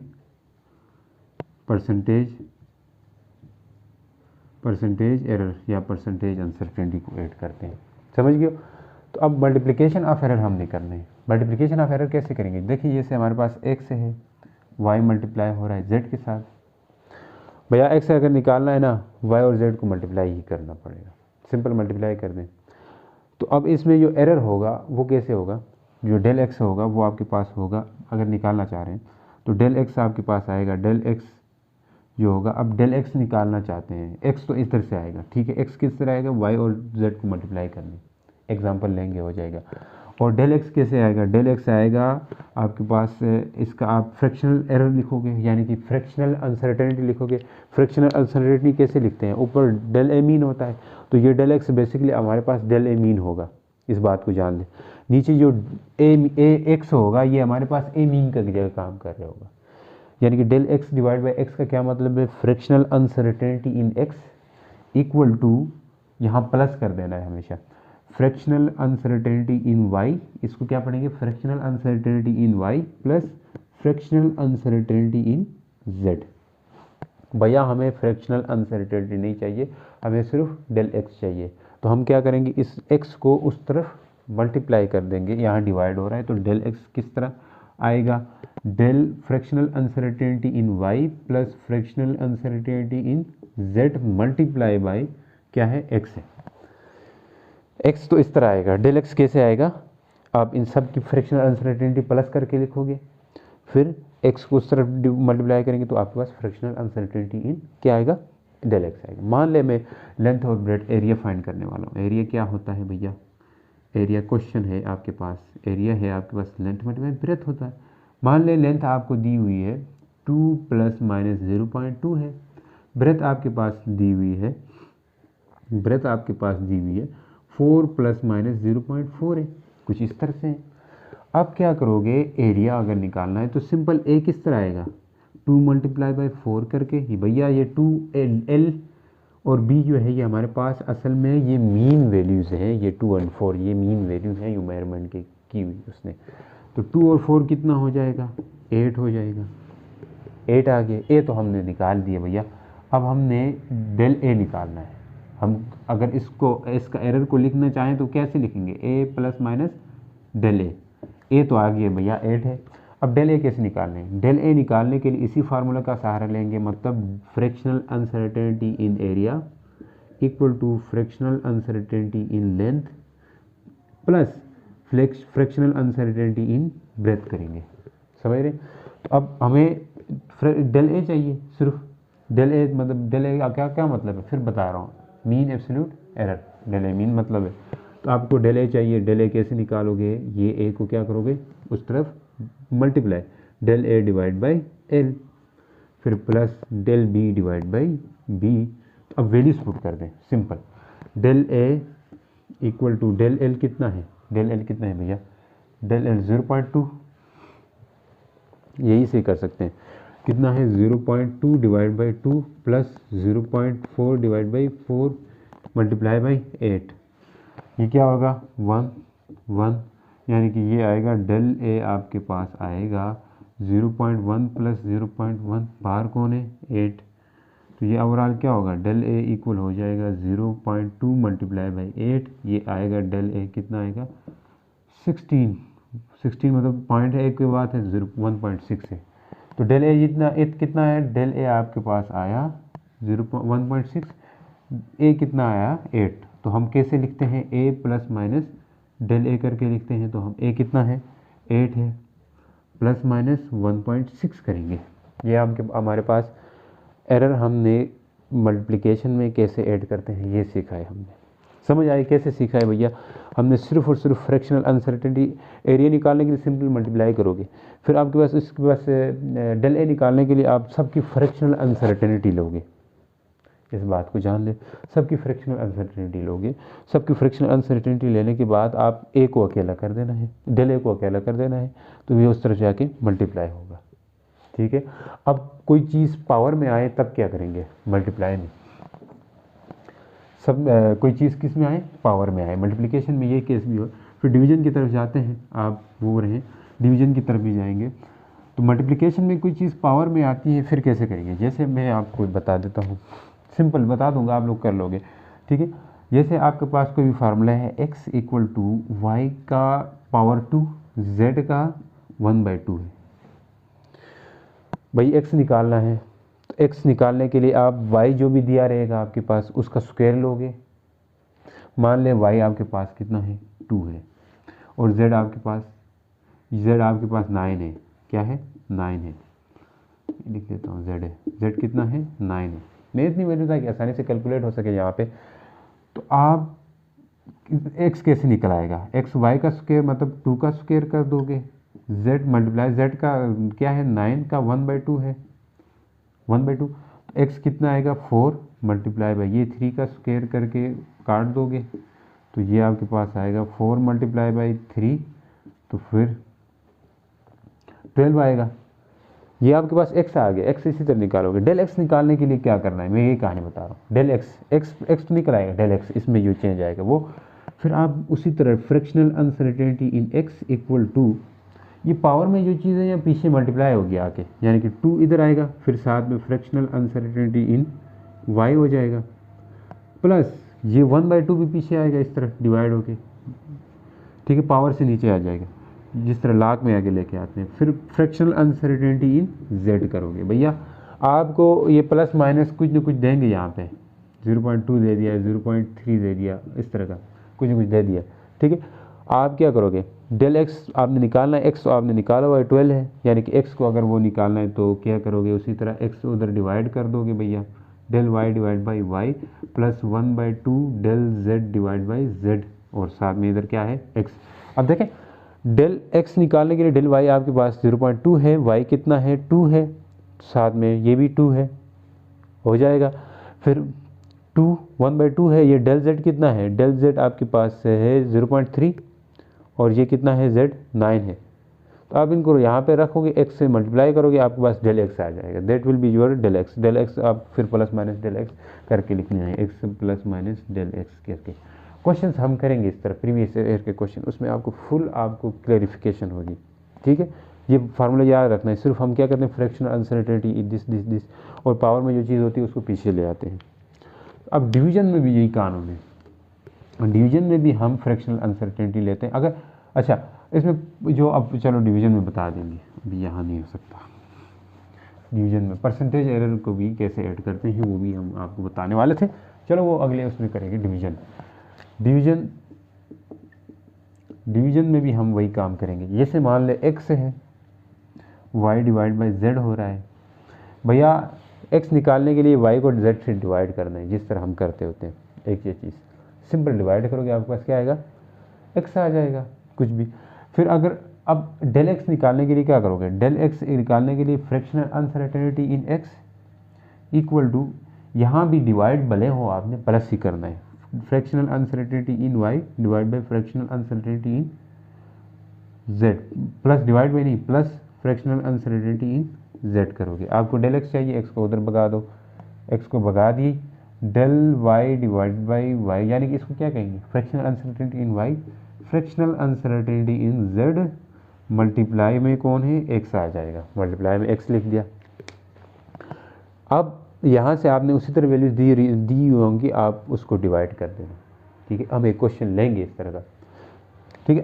Speaker 1: percentage error या परसेंटेज अनसर्टेनिटी को ऐड करते हैं, समझ गए। तो अब मल्टीप्लिकेशन ऑफ एरर हम नहीं करने हैं। मल्टीप्लिकेशन ऑफ एरर कैसे करेंगे, देखिए जैसे हमारे पास x है, y मल्टीप्लाई हो रहा है z के साथ, भैया x अगर निकालना है ना y और z को मल्टीप्लाई ही करना पड़ेगा, सिंपल मल्टीप्लाई कर दें। तो अब इसमें जो एरर होगा वो कैसे होगा, जो डेल x होगा वो आपके पास होगा, अगर निकालना चाह रहे हैं तो डेल x आपके पास आएगा, डेल x जो होगा, अब डेल x निकालना चाहते हैं, x तो इस तरह से आएगा, ठीक है, x किस तरह आएगा, y और z को मल्टीप्लाई करने, एग्जाम्पल लेंगे हो जाएगा। और डेल एक्स कैसे आएगा, डेल एक्स आएगा आपके पास, इसका आप फ्रैक्शनल एरर लिखोगे, यानी कि फ्रैक्शनल अनसर्टेनिटी लिखोगे। फ्रैक्शनल अनसर्टेनिटी कैसे लिखते हैं, ऊपर डेल ए मीन होता है, तो ये डेल एक्स बेसिकली हमारे पास डेल ए मीन होगा, इस बात को जान लें। नीचे जो ए एक्स होगा ये हमारे पास ए मीन का जगह काम कर रहा होगा, यानी कि del x divide by x का क्या मतलब है, fractional uncertainty in x equal to, यहाँ प्लस कर देना है हमेशा, फ्रैक्शनल अनसर्टेनिटी इन y, इसको क्या पढ़ेंगे, fractional uncertainty in y plus fractional uncertainty in z। भैया हमें फ्रैक्शनल अनसर्टेनिटी नहीं चाहिए, हमें सिर्फ डेल x चाहिए, तो हम क्या करेंगे, इस x को उस तरफ मल्टीप्लाई कर देंगे, यहाँ डिवाइड हो रहा है तो डेल x किस तरह आएगा, del fractional uncertainty in y plus fractional uncertainty in z multiply by क्या है, x है, x तो इस तरह आएगा। डेल x कैसे आएगा, आप इन सब की फ्रैक्शनल अनसर्टेनिटी प्लस करके लिखोगे, फिर x को उस तरफ मल्टीप्लाई करेंगे तो आपके पास फ्रैक्शनल अनसर्टेनिटी इन क्या आएगा, डेल x आएगा। मान ले मैं लेंथ और ब्रेड एरिया फाइंड करने वाला हूँ। एरिया क्या होता है भैया, एरिया क्वेश्चन है आपके पास, एरिया है आपके पास लेंथ मल्टीप्लाई ब्रेथ होता है। मान ले लेंथ आपको दी हुई है 2 ± 0.2 है, ब्रेथ आपके पास दी हुई है, 4 ± 0.4 है, कुछ इस तरह से है। अब क्या करोगे, एरिया अगर निकालना है तो सिंपल ए किस तरह आएगा, 2 × 4 करके ही, भैया ये 2 L और B जो है ये हमारे पास असल में ये मीन वैल्यूज़ हैं, ये 2 और 4 ये मीन वैल्यू हैं यू मेजरमेंट की हुई उसने, तो 2 और 4 कितना हो जाएगा, 8 हो जाएगा, 8 आ गया, ए तो हमने निकाल दिया भैया। अब हमने डेल ए निकालना है, हम अगर इसका एरर को लिखना चाहें तो कैसे लिखेंगे, ए प्लस माइनस डेल ए तो आ गया भैया 8 है। अब डेल ए कैसे निकालने हैं, डेल ए निकालने के लिए इसी फार्मूला का सहारा लेंगे, मतलब fractional uncertainty in area equal to fractional uncertainty in length plus fractional uncertainty in breadth करेंगे, समझ रहे। तो अब हमें डेल ए चाहिए, सिर्फ डेल ए, मतलब डेल ए का क्या मतलब है, फिर बता रहा हूँ, mean absolute error, del a mean मतलब है। तो आपको डेल ए चाहिए, डेल ए कैसे निकालोगे, ये ए को क्या करोगे उस तरफ multiply, del a divide by l, फिर plus del b divide by b. तो अब वैल्यूज पुट कर दें, simple, del a equal to del l कितना है, डेल एल कितना है भैया, डेल एल 0.2, यही से कर सकते हैं, कितना है 0.2 divide by 2 plus 0.4 divide by 4 multiply by 8, ये क्या होगा 1 1, यानी कि ये आएगा डेल ए आपके पास आएगा 0.1 प्लस 0.1, बाहर कौन है 8, तो ये ओवरऑल क्या होगा, डेल ए इक्वल हो जाएगा 0.2 मल्टीप्लाई बाई 8, ये आएगा डेल ए कितना आएगा 16 मतलब पॉइंट है एक के बाद है 1.6 है, तो डेल ए जितना कितना है, डेल ए आपके पास आया 1.6, ए कितना आया 8, तो हम कैसे लिखते हैं, ए प्लस माइनस डेल ए करके लिखते हैं, तो हम ए कितना है 8 है, प्लस माइनस 1.6 करेंगे। ये हमारे पास एरर हमने मल्टीप्लिकेशन में कैसे ऐड करते हैं ये सीखा है हमने, समझ आए कैसे सीखा है भैया? हमने सिर्फ और सिर्फ फ्रैक्शनल अनसर्टेनिटी एरिया निकालने के लिए सिंपल मल्टीप्लाई करोगे, फिर आपके पास इसके पास डेल ए निकालने के लिए आप सबकी फ्रैक्शनल अनसर्टेनिटी लोगे। इस बात को जान ले, सबकी फ्रैक्शनल अनसर्टेनिटी लोगे। सबकी फ्रैक्शनल अनसर्टेनिटी लेने के बाद आप ए को अकेला कर देना है, डेल ए को अकेला कर देना है, तो ये उस तरह जाके मल्टीप्लाई होगा। ठीक है, अब कोई चीज़ पावर में आए तब क्या करेंगे? मल्टीप्लाई में। सब कोई चीज़ किस में आए? पावर में आए। मल्टीप्लिकेशन में ये केस भी हो। फिर डिवीजन की तरफ जाते हैं, आप वो रहें डिवीजन की तरफ भी जाएंगे। तो मल्टीप्लिकेशन में कोई चीज़ पावर में आती है, फिर कैसे करेंगे? जैसे मैं आपको बता देता हूँ, सिंपल बता दूंगा, आप लोग कर लोगे। ठीक है, जैसे आपके पास कोई भी फार्मूला है x इक्वल टू वाई का पावर 2 z का 1/2 है। भाई x निकालना है, तो x निकालने के लिए आप y जो भी दिया रहेगा आपके पास उसका स्क्वायर लोगे। मान लें y आपके पास कितना है? 2 है, और z आपके पास 9 है। क्या है? 9 है। लिख देता हूँ z है, z कितना है? 9 है। मैं इतनी वैल्यू था कि आसानी से कैलकुलेट हो सके यहाँ पे। तो आप x कैसे निकल आएगा? x y का स्क्वायर मतलब 2 का स्क्वायर कर दोगे, z मल्टीप्लाई z का क्या है? 9 का 1/2 है, 1/2। तो x कितना आएगा? 4 मल्टीप्लाई बाई ये 3 का स्क्वायर करके काट दोगे, तो ये आपके पास आएगा 4 मल्टीप्लाई बाई 3, तो फिर 12 आएगा। ये आपके पास x आ गया। x इसी तरह निकालोगे। डेल x निकालने के लिए क्या करना है, मैं ये कहानी बता रहा हूँ। डेल x तो निकल आएगा, डेल x इसमें यू चेंज आएगा वो। फिर आप उसी तरह fractional uncertainty in x equal to, ये पावर में जो चीज़ है यहाँ पीछे मल्टीप्लाई होगी आके, यानी कि 2 इधर आएगा, फिर साथ में फ्रैक्शनल अनसर्टेनिटी इन y हो जाएगा, प्लस ये 1/2 भी पीछे आएगा इस तरह डिवाइड होके। ठीक है, पावर से नीचे आ जाएगा, जिस तरह लाख में आगे लेके आते हैं। फिर फ्रैक्शनल अनसर्टेनिटी इन z करोगे। भैया आपको ये प्लस माइनस कुछ न कुछ देंगे, यहाँ पे 0.2 दे दिया, 0.3 दे दिया, इस तरह का कुछ न कुछ दे दिया। ठीक है, आप क्या करोगे? डेल x आपने निकालना है, x तो आपने निकाला हुआ है 12 है, यानी कि x को अगर वो निकालना है तो क्या करोगे? उसी तरह x उधर डिवाइड कर दोगे भैया, del y divide by y plus 1/2 del z divide by z, और साथ में इधर क्या है? x। अब देखें, डेल x निकालने के लिए डेल y आपके पास 0.2 है, y कितना है? 2 है, साथ में ये भी 2 है, हो जाएगा। फिर 2 1/2 है, ये डेल z कितना है? डेल z आपके पास है 0.3, और ये कितना है? z 9 है। तो आप इनको यहाँ पे रखोगे, x से मल्टीप्लाई करोगे, आपके पास डेल x आ जाएगा। That will be your del x। Del x आप फिर प्लस माइनस डेल x करके लिखने हैं, x plus minus del x करके। क्वेश्चन हम करेंगे इस तरह, प्रीवियस ईयर के क्वेश्चन, उसमें आपको फुल आपको क्लैरिफिकेशन होगी। ठीक है, ये फार्मूला याद रखना है। सिर्फ हम क्या करते हैं? फ्रैक्शनल अनसर्टेनिटी दिस, और पावर में जो चीज़ होती है उसको पीछे ले आते हैं। अब डिवीजन में भी यही कानून है, डिवीजन में भी हम फ्रैक्शनल अनसर्टेनिटी लेते हैं। अगर अच्छा, इसमें जो अब चलो डिवीजन में बता देंगे, अभी यहाँ नहीं हो सकता। डिवीजन में परसेंटेज एरर को भी कैसे ऐड करते हैं वो भी हम आपको बताने वाले थे, चलो वो अगले उसमें करेंगे। डिवीजन में भी हम वही काम करेंगे। जैसे मान ले x है, y डिवाइड बाई z हो रहा है। भैया x निकालने के लिए y को z से डिवाइड करना है, जिस तरह हम करते होते हैं। एक ये चीज़ सिंपल डिवाइड करोगे, आपके पास क्या आएगा? x आ जाएगा, कुछ भी। फिर अगर अब डेल x निकालने के लिए क्या करोगे? डेल x निकालने के लिए fractional uncertainty in x equal to, यहाँ भी डिवाइड भले हो आपने प्लस ही करना है, fractional uncertainty in y divide by fractional uncertainty in z, plus divide by नहीं, plus fractional uncertainty in z करोगे। आपको डेल x चाहिए, x को उधर भगा दो, x को भगा दी, del y divide by y, यानी कि इसको क्या कहेंगे? Fractional uncertainty in y, fractional uncertainty in z, multiply में कौन है? x आ जाएगा, मल्टीप्लाई में x लिख दिया। अब यहाँ से आपने उसी तरह वैल्यूज दी होंगी, आप उसको डिवाइड कर देना। ठीक है, हम एक क्वेश्चन लेंगे इस तरह का। ठीक है,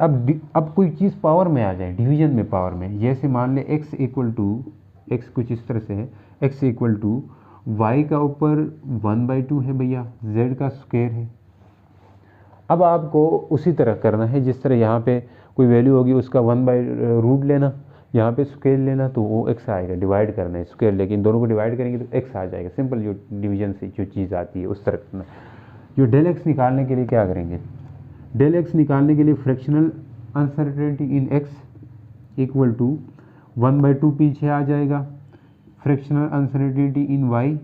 Speaker 1: अब कोई चीज़ पावर में आ जाए, डिवीजन में पावर में, जैसे मान ले x इक्वल टू, x कुछ इस तरह से है, x इक्वल टू y का ऊपर 1/2 है भैया, z का स्क्वायर है। अब आपको उसी तरह करना है, जिस तरह यहाँ पे कोई वैल्यू होगी उसका 1/√, लेना, यहाँ पे स्क्वायर लेना, तो वो x आएगा। डिवाइड करना है स्क्वायर, लेकिन दोनों को डिवाइड करेंगे तो x आ जाएगा। सिंपल जो डिवीजन से जो चीज़ आती है उस तरह करना। जो डेल एक्स निकालने के लिए क्या करेंगे, डेल एक्स निकालने के लिए fractional uncertainty in x equal to 1/2 पीछे आ जाएगा, fractional uncertainty in y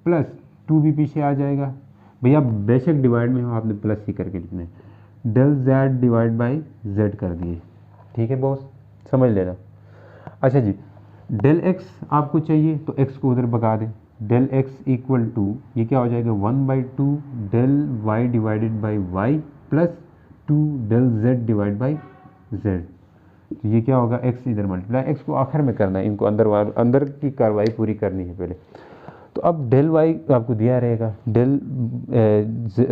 Speaker 1: plus 2 भी पीछे आ जाएगा। भैया बेशक डिवाइड में हो, आपने प्लस ही करके लिखना है, del z divide by z कर दिए। ठीक है बॉस, समझ लेना। अच्छा जी, डेल एक्स आपको चाहिए तो एक्स को उधर भगा दें, डेल एक्स इक्वल टू ये क्या हो जाएगा 1/2 del y divided by y plus 2 del z divide by z. तो ये क्या होगा, एक्स इधर मल्टीप्लाई, एक्स को आखिर में करना है, इनको अंदर की कार्रवाई पूरी करनी है पहले। तो अब डेल वाई आपको दिया रहेगा, डेल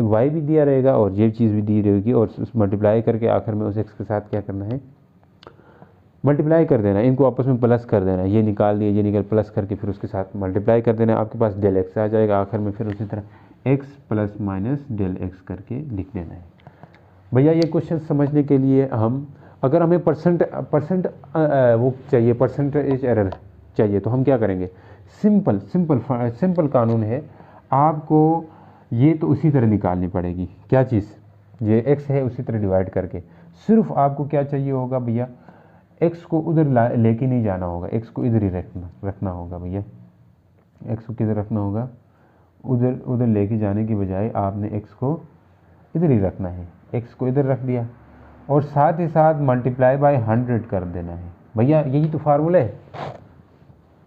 Speaker 1: वाई भी दिया रहेगा और ये चीज़ भी दी रहेगी, और मल्टीप्लाई करके आखिर में उस एक्स के साथ क्या करना है, मल्टीप्लाई कर देना, इनको आपस में प्लस कर देना, ये निकाल दिया, ये निकल प्लस करके फिर उसके साथ मल्टीप्लाई कर देना, आपके पास डेल एक्स आ जाएगा आखिर में, फिर उसी तरह x plus minus del x करके लिख देना है। भैया ये क्वेश्चन समझने के लिए हम, अगर हमें परसेंट वो चाहिए, परसेंटेज एरर चाहिए, तो हम क्या करेंगे, सिंपल कानून है, आपको ये तो उसी तरह निकालनी पड़ेगी, क्या चीज़, ये एक्स है उसी तरह डिवाइड करके, सिर्फ आपको क्या चाहिए होगा भैया, एक्स को उधर लेके नहीं जाना होगा, एक्स को इधर ही रखना होगा भैया, एक्स को किधर रखना होगा, उधर लेके जाने की बजाय आपने एक्स को इधर ही रखना है, एक्स को इधर रख दिया और साथ ही साथ मल्टीप्लाई बाय 100 कर देना है। भैया यही तो फार्मूला है,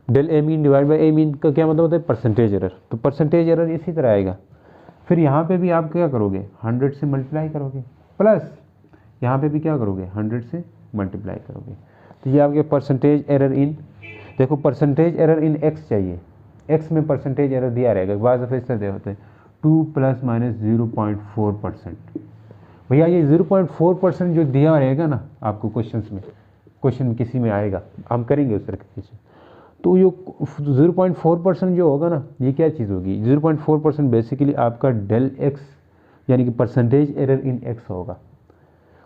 Speaker 1: del a mean divide by a mean का क्या मतलब होता है, परसेंटेज एरर, तो परसेंटेज एरर इसी तरह आएगा। फिर यहाँ पे भी आप क्या करोगे, 100 से मल्टीप्लाई करोगे, प्लस यहाँ पे भी क्या करोगे, 100 से मल्टीप्लाई करोगे, तो ये आपके परसेंटेज एरर इन, देखो परसेंटेज एरर इन एक्स चाहिए, एक्स में परसेंटेज एरर दिया रहेगा, बाद दफ़े इस तरह होते हैं 2 ± 0.4%। भैया ये 0.4% जो दिया रहेगा ना आपको क्वेश्चन किसी में आएगा, हम करेंगे उस तरीके से, तो ये 0.4% जो होगा ना, ये क्या चीज़ होगी, 0.4% बेसिकली आपका डेल एक्स यानी कि परसेंटेज एरर इन एक्स होगा।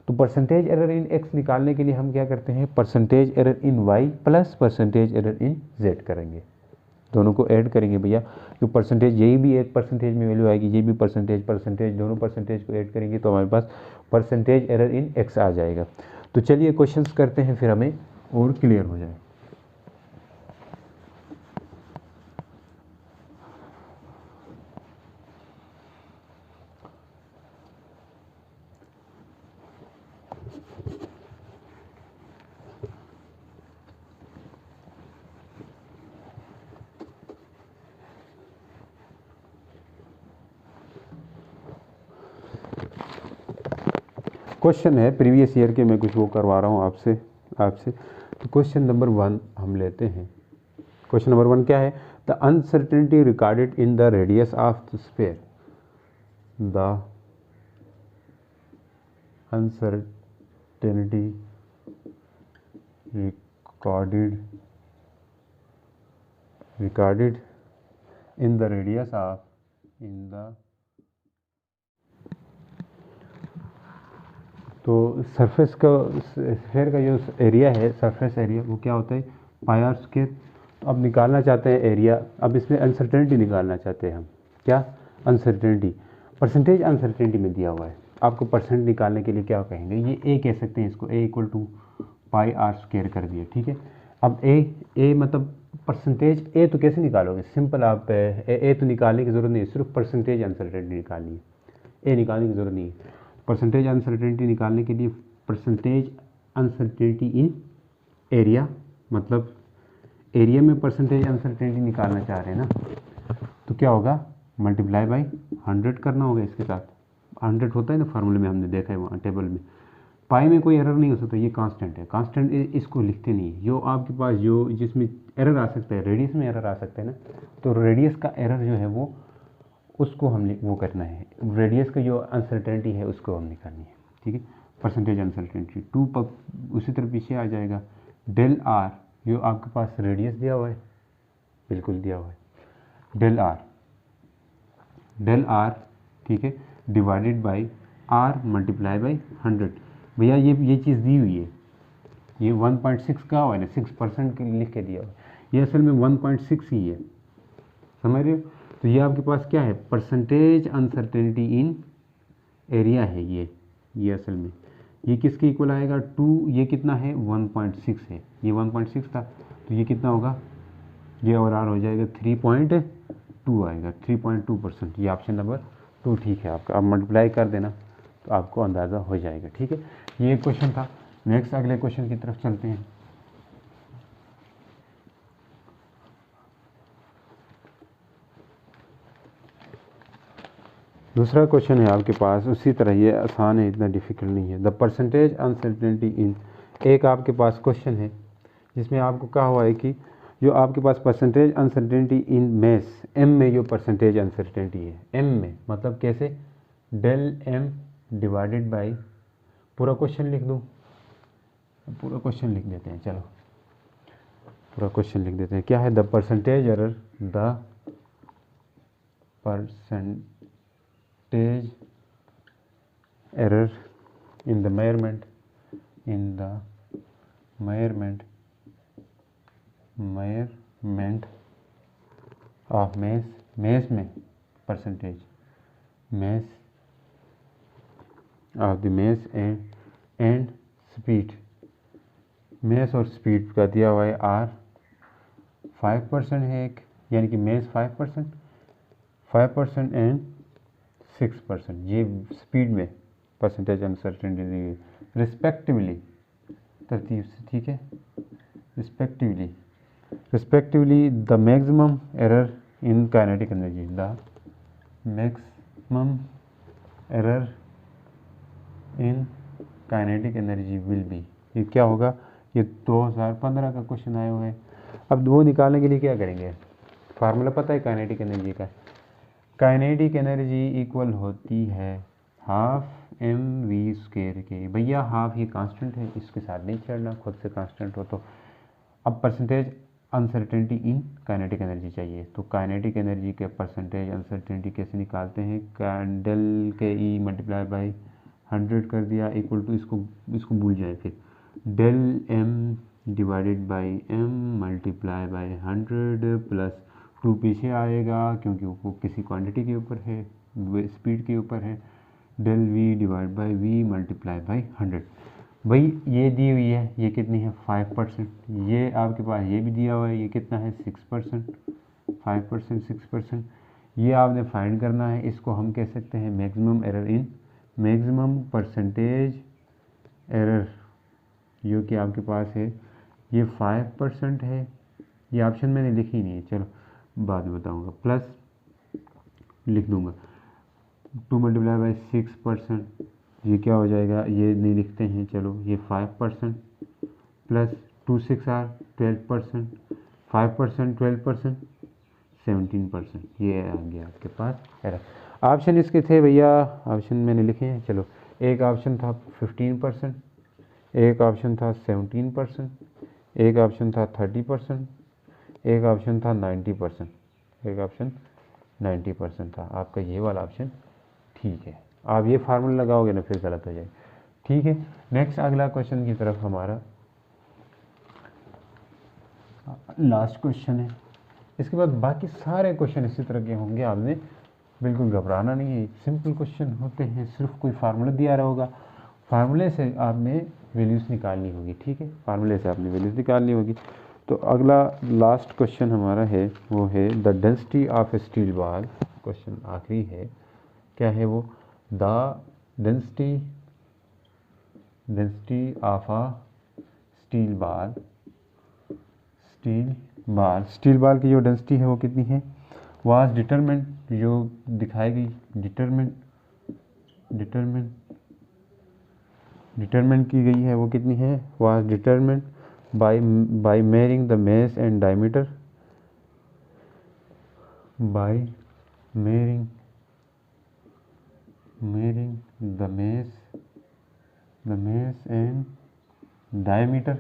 Speaker 1: तो परसेंटेज एरर इन एक्स निकालने के लिए हम क्या करते हैं, percentage error in y plus percentage error in z करेंगे, दोनों को ऐड करेंगे भैया, जो परसेंटेज, यही भी एक परसेंटेज में वैल्यू आएगी, ये भी परसेंटेज दोनों परसेंटेज को ऐड करेंगे तो हमारे पास परसेंटेज एरर इन एक्स आ जाएगा। तो चलिए क्वेश्चंस करते हैं, फिर हमें और क्लियर हो जाए। क्वेश्चन है प्रीवियस ईयर के, मैं कुछ वो करवा रहा हूँ आपसे। तो क्वेश्चन नंबर 1 हम लेते हैं। क्वेश्चन नंबर 1 क्या है, the uncertainty recorded in the radius of the sphere, the uncertainty recorded in the radius of तो सरफेस का, स्फीयर का जो एरिया है, सरफेस एरिया, वो क्या होता है, पाई आर स्क्वायर। तो अब निकालना चाहते हैं एरिया, अब इसमें अनसर्टेनिटी निकालना चाहते हैं हम, क्या अनसर्टेनिटी, परसेंटेज अनसर्टेनिटी में दिया हुआ है, आपको परसेंट निकालने के लिए क्या कहेंगे, ये ए कह सकते हैं इसको, A equal to pi r square कर दिया, ठीक है। अब ए मतलब परसेंटेज, ए तो कैसे निकालोगे, सिंपल आप ए तो निकालने की ज़रूरत नहीं है, सिर्फ परसेंटेज अनसर्टेनिटी निकालनी है, ए निकालने की ज़रूरत नहीं है। परसेंटेज अनसर्टेनिटी निकालने के लिए परसेंटेज अनसर्टेनिटी इन एरिया, मतलब एरिया में परसेंटेज अनसर्टेनिटी निकालना चाह रहे हैं ना, तो क्या होगा, मल्टीप्लाई बाई 100 करना होगा, इसके साथ 100 होता है ना फार्मूले में, हमने देखा है वहाँ टेबल में। पाई में कोई एरर नहीं हो सकता, ये कांस्टेंट है, कांस्टेंट इसको लिखते नहीं है, जो आपके पास जो जिसमें एरर आ सकता है, रेडियस में एरर आ सकता है ना, तो रेडियस का एरर जो है वो, उसको हम वो करना है, रेडियस का जो अनसर्टेनिटी है उसको हम निकालनी है, ठीक है। परसेंटेज अनसर्टेनिटी 2 उसी तरह पीछे आ जाएगा, डेल आर जो आपके पास रेडियस दिया हुआ है, बिल्कुल दिया हुआ है, डेल आर ठीक है, divided by r multiply by 100। भैया ये चीज़ दी हुई है, ये 1.6 का हुआ है ना, 6% लिख के दिया हुआ है, ये असल में 1.6 ही है, समझ रहे हो। तो ये आपके पास क्या है, परसेंटेज अनसर्टेनिटी इन एरिया है ये असल में ये किसके इक्वल आएगा 2, ये कितना है 1.6 है, ये 1.6 था, तो ये कितना होगा, ये और आर हो जाएगा 3.2 आएगा, 3.2%। ये ऑप्शन नंबर 2 ठीक है आपका। अब मल्टीप्लाई कर देना तो आपको अंदाज़ा हो जाएगा। ठीक है, ये एक क्वेश्चन था। नेक्स्ट अगले क्वेश्चन की तरफ चलते हैं। दूसरा क्वेश्चन है आपके पास उसी तरह, ये आसान है, इतना डिफिकल्ट नहीं है। द परसेंटेज अनसर्टेनिटी इन, एक आपके पास क्वेश्चन है जिसमें आपको कहा हुआ है कि जो आपके पास percentage uncertainty in mass, m में जो परसेंटेज अनसर्टेनिटी है, एम में मतलब कैसे, डेल एम डिवाइडेड बाई, पूरा क्वेश्चन लिख दूँ, पूरा क्वेश्चन लिख देते हैं, चलो पूरा क्वेश्चन लिख देते हैं। क्या है, the percentage error, the percentage error in the measurement of mass में percentage mass of the mass and speed, mass और speed का दिया हुआ है R 5% है एक, यानी कि mass 5% एंड 6%, ये स्पीड में परसेंटेज अनसर्टेनिटी रिस्पेक्टिवली, तरतीब से, ठीक है, respectively the maximum error in kinetic energy, the maximum error in kinetic energy will be, ये क्या होगा, ये 2015 का क्वेश्चन आया हुआ है। अब वो निकालने के लिए क्या करेंगे, फार्मूला पता है काइनेटिक एनर्जी का, काइनेटिक एनर्जी इक्वल होती है हाफ एम वी स्क्वायर के। भैया हाफ ये कांस्टेंट है, इसके साथ नहीं छेड़ना, खुद से कांस्टेंट हो तो। अब percentage uncertainty in kinetic energy चाहिए, तो काइनेटिक एनर्जी के परसेंटेज अनसर्टेनिटी कैसे निकालते हैं, डेल के ई मल्टीप्लाई बाई 100 कर दिया इक्वल टू, इसको भूल जाए फिर, del M divided by M multiply by 100 plus 2 पीछे आएगा क्योंकि वो किसी क्वांटिटी के ऊपर है, स्पीड के ऊपर है, del V divide by V multiply by 100। भाई ये दी हुई है, ये कितनी है 5%, ये आपके पास ये भी दिया हुआ है, ये कितना है 6%, 5% 6%, ये आपने फाइंड करना है। इसको हम कह सकते हैं maximum error in, maximum percentage error जो कि आपके पास है ये 5% है, ये ऑप्शन मैंने लिखी नहीं है, चलो बाद में बताऊंगा, प्लस लिख दूंगा 2 मल्टीप्लाई बाई 6%, ये क्या हो जाएगा, ये नहीं लिखते हैं, चलो ये 5% प्लस 2 6 आर 12%, 5% 12% 17%, ये आ गया आपके पास एरर। ऑप्शन इसके थे भैया, ऑप्शन मैंने लिखे हैं, चलो एक ऑप्शन था 15%, एक ऑप्शन था 17%, एक ऑप्शन था 30%, एक ऑप्शन था 90%, एक ऑप्शन 90% था। आपका ये वाला ऑप्शन ठीक है, आप ये फार्मूला लगाओगे ना फिर गलत हो जाएगा। ठीक है, नेक्स्ट अगला क्वेश्चन की तरफ हमारा लास्ट क्वेश्चन है। इसके बाद बाकी सारे क्वेश्चन इसी तरह के होंगे, आपने बिल्कुल घबराना नहीं है, सिंपल क्वेश्चन होते हैं, सिर्फ कोई फार्मूला दिया रहा होगा, फार्मूले से आपने वैल्यूज़ निकालनी होगी। ठीक है, फार्मूले से आपने वैल्यूज़ निकालनी होगी। तो अगला लास्ट क्वेश्चन हमारा है वो है the density of A steel ball, question आखिरी है, क्या है वो, the density of a steel ball, steel ball की जो डेंसिटी है वो कितनी है, वाज डिटरमिन्ड, जो दिखाई गई डिटरमिन की गई है वो कितनी है, was determined by measuring the mass and diameter, by measuring the mass and diameter,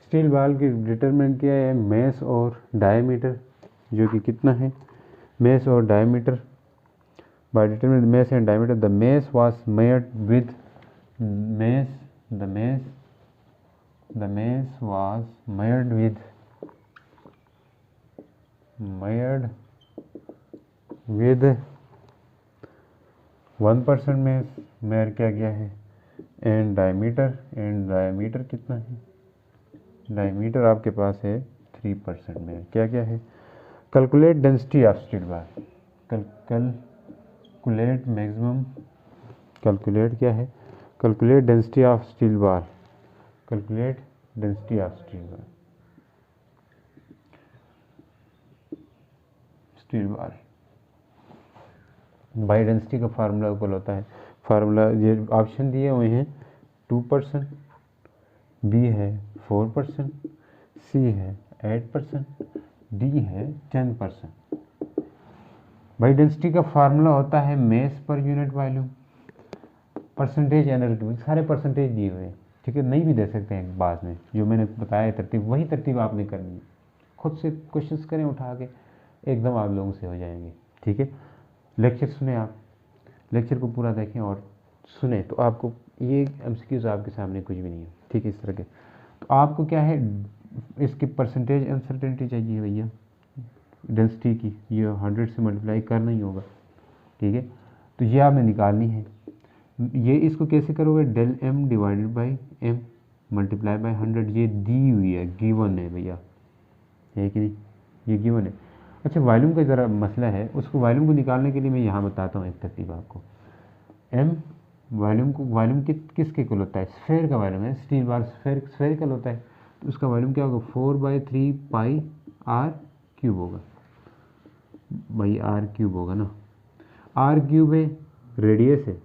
Speaker 1: steel ball की डिटरमिन किया है मैस और डायमीटर, जो कि कितना है, मैस और diameter, by determining the mass and diameter, the mass was measured with the mass was measured with मेयर्ड with 1% में मेयर क्या गया है, एंड डायमीटर कितना है, डायमीटर आपके पास है 3% में क्या क्या है। Calculate density of steel bar, calculate maximum, calculate क्या है, calculate density of steel bar, calculate density of steel bar, steel bar by density का फार्मूला ऊपर होता है, फार्मूला ये ऑप्शन दिए हुए हैं 2%, बी है 4%, सी है 8%, डी है 10%। बाई डेंसिटी का फार्मूला होता है mess per unit volume, percentage energy, सारे परसेंटेज दिए हुए हैं, ठीक है, नहीं भी दे सकते हैं बाद में, जो मैंने बताया तरतीब वही तरतीब आपने करनी है, खुद से कोशिश करें उठा के, एकदम आप लोगों से हो जाएंगे, ठीक है। लेक्चर सुने, आप लेक्चर को पूरा देखें और सुने तो आपको ये एमसीक्यूज आपके सामने कुछ भी नहीं है, ठीक है, इस तरह के। तो आपको क्या है, इसकी परसेंटेज अनसर्टेनिटी चाहिए भैया, डेंसिटी की, ये 100 से मल्टीप्लाई करना ही होगा, ठीक है, तो ये आपने निकालनी है। ये इसको कैसे करोगे, del M divided by M multiply by 100, ये दी हुई है, गिवन है भैया, है कि नहीं, ये गिवन है। अच्छा, वॉल्यूम का ज़रा मसला है, उसको वॉल्यूम को निकालने के लिए मैं यहाँ बताता हूँ एक तरतीब आपको। एम वॉल्यूम किसके इक्वल होता है, स्फेयर का वॉल्यूम है, स्टील बार स्फेरिकल होता है, तो उसका वॉल्यूम क्या होगा, 4/3 पाई आर क्यूब होगा, भाई आर क्यूब होगा ना, आर क्यूब है, रेडियस है,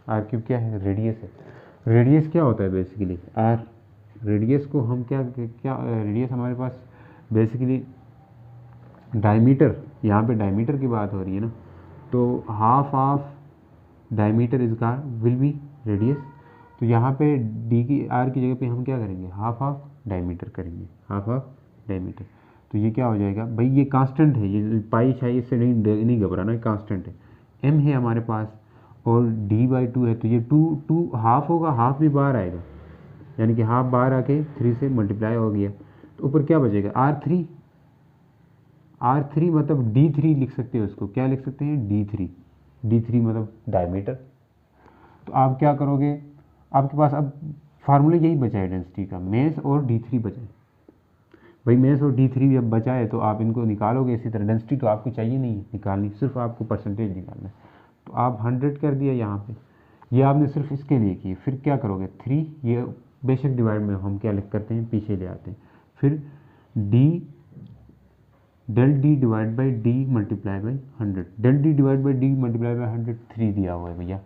Speaker 1: आर क्यूब क्या है, रेडियस है। रेडियस क्या होता है बेसिकली, आर, रेडियस को हम क्या क्या रेडियस हमारे पास बेसिकली डायमीटर, यहाँ पे डायमीटर की बात हो रही है ना, तो हाफ ऑफ डायमीटर इज का विल बी रेडियस, तो यहाँ पे डी की आर की जगह पे हम क्या करेंगे, हाफ ऑफ डायमीटर करेंगे, हाफ ऑफ डायमीटर, तो ये क्या हो जाएगा भाई, ये कांस्टेंट है, ये पाई शाई इससे नहीं घबराना, कांस्टेंट है। एम है हमारे पास और d/2 है, तो ये टू हाफ होगा, हाफ भी बाहर आएगा, यानी कि हाफ बाहर आके 3 से मल्टीप्लाई हो गया, तो ऊपर क्या बचेगा, R3 मतलब D3 लिख सकते हो, उसको क्या लिख सकते हैं, D3 मतलब डायमीटर। तो आप क्या करोगे, आपके पास अब फार्मूला यही बचा है डेंसिटी का, मेस और D3 बचा है भाई, मेस और D3 जब बचा है तो आप इनको निकालोगे इसी तरह, डेंसिटी तो आपको चाहिए नहीं निकालनी, सिर्फ आपको परसेंटेज निकालना है, तो आप 100 कर दिया यहाँ पे, ये आपने सिर्फ इसके लिए की, फिर क्या करोगे 3, ये बेशक डिवाइड में हम क्या लिख करते हैं, पीछे ले आते हैं, फिर del D divide by D multiply by 100, del D divide by D multiply by 100 3 दिया हुआ है भैया,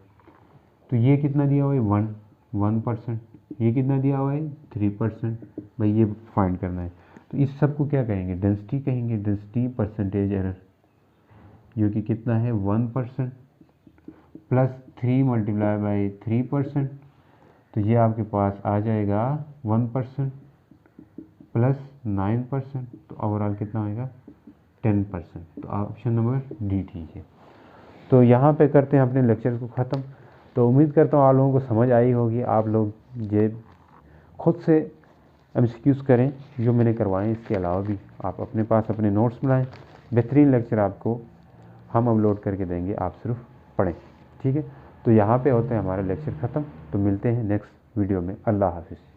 Speaker 1: तो ये कितना दिया हुआ है 1%, ये कितना दिया हुआ है 3%, भाई ये फाइंड करना है, तो इस सब को क्या कहेंगे, डेंसिटी कहेंगे, डेंसिटी परसेंटेज एरर, जो कि कितना है 1% प्लस 3 मल्टीप्लाई बाई 3%, तो ये आपके पास आ जाएगा 1% प्लस 9%, तो ओवरऑल कितना होएगा 10%, तो ऑप्शन नंबर डी ठीक है। तो यहाँ पे करते हैं अपने लेक्चर को ख़त्म। तो उम्मीद करता हूँ आप लोगों को समझ आई होगी, आप लोग ये खुद से एमसीक्यूज़ करें जो मैंने करवाएं, इसके अलावा भी आप अपने पास अपने नोट्स बनाएं, बेहतरीन लेक्चर आपको हम अपलोड करके देंगे, आप सिर्फ पढ़ें, ठीक है। तो यहाँ पे होते हैं हमारा लेक्चर ख़त्म, तो मिलते हैं नेक्स्ट वीडियो में, अल्लाह हाफिज़।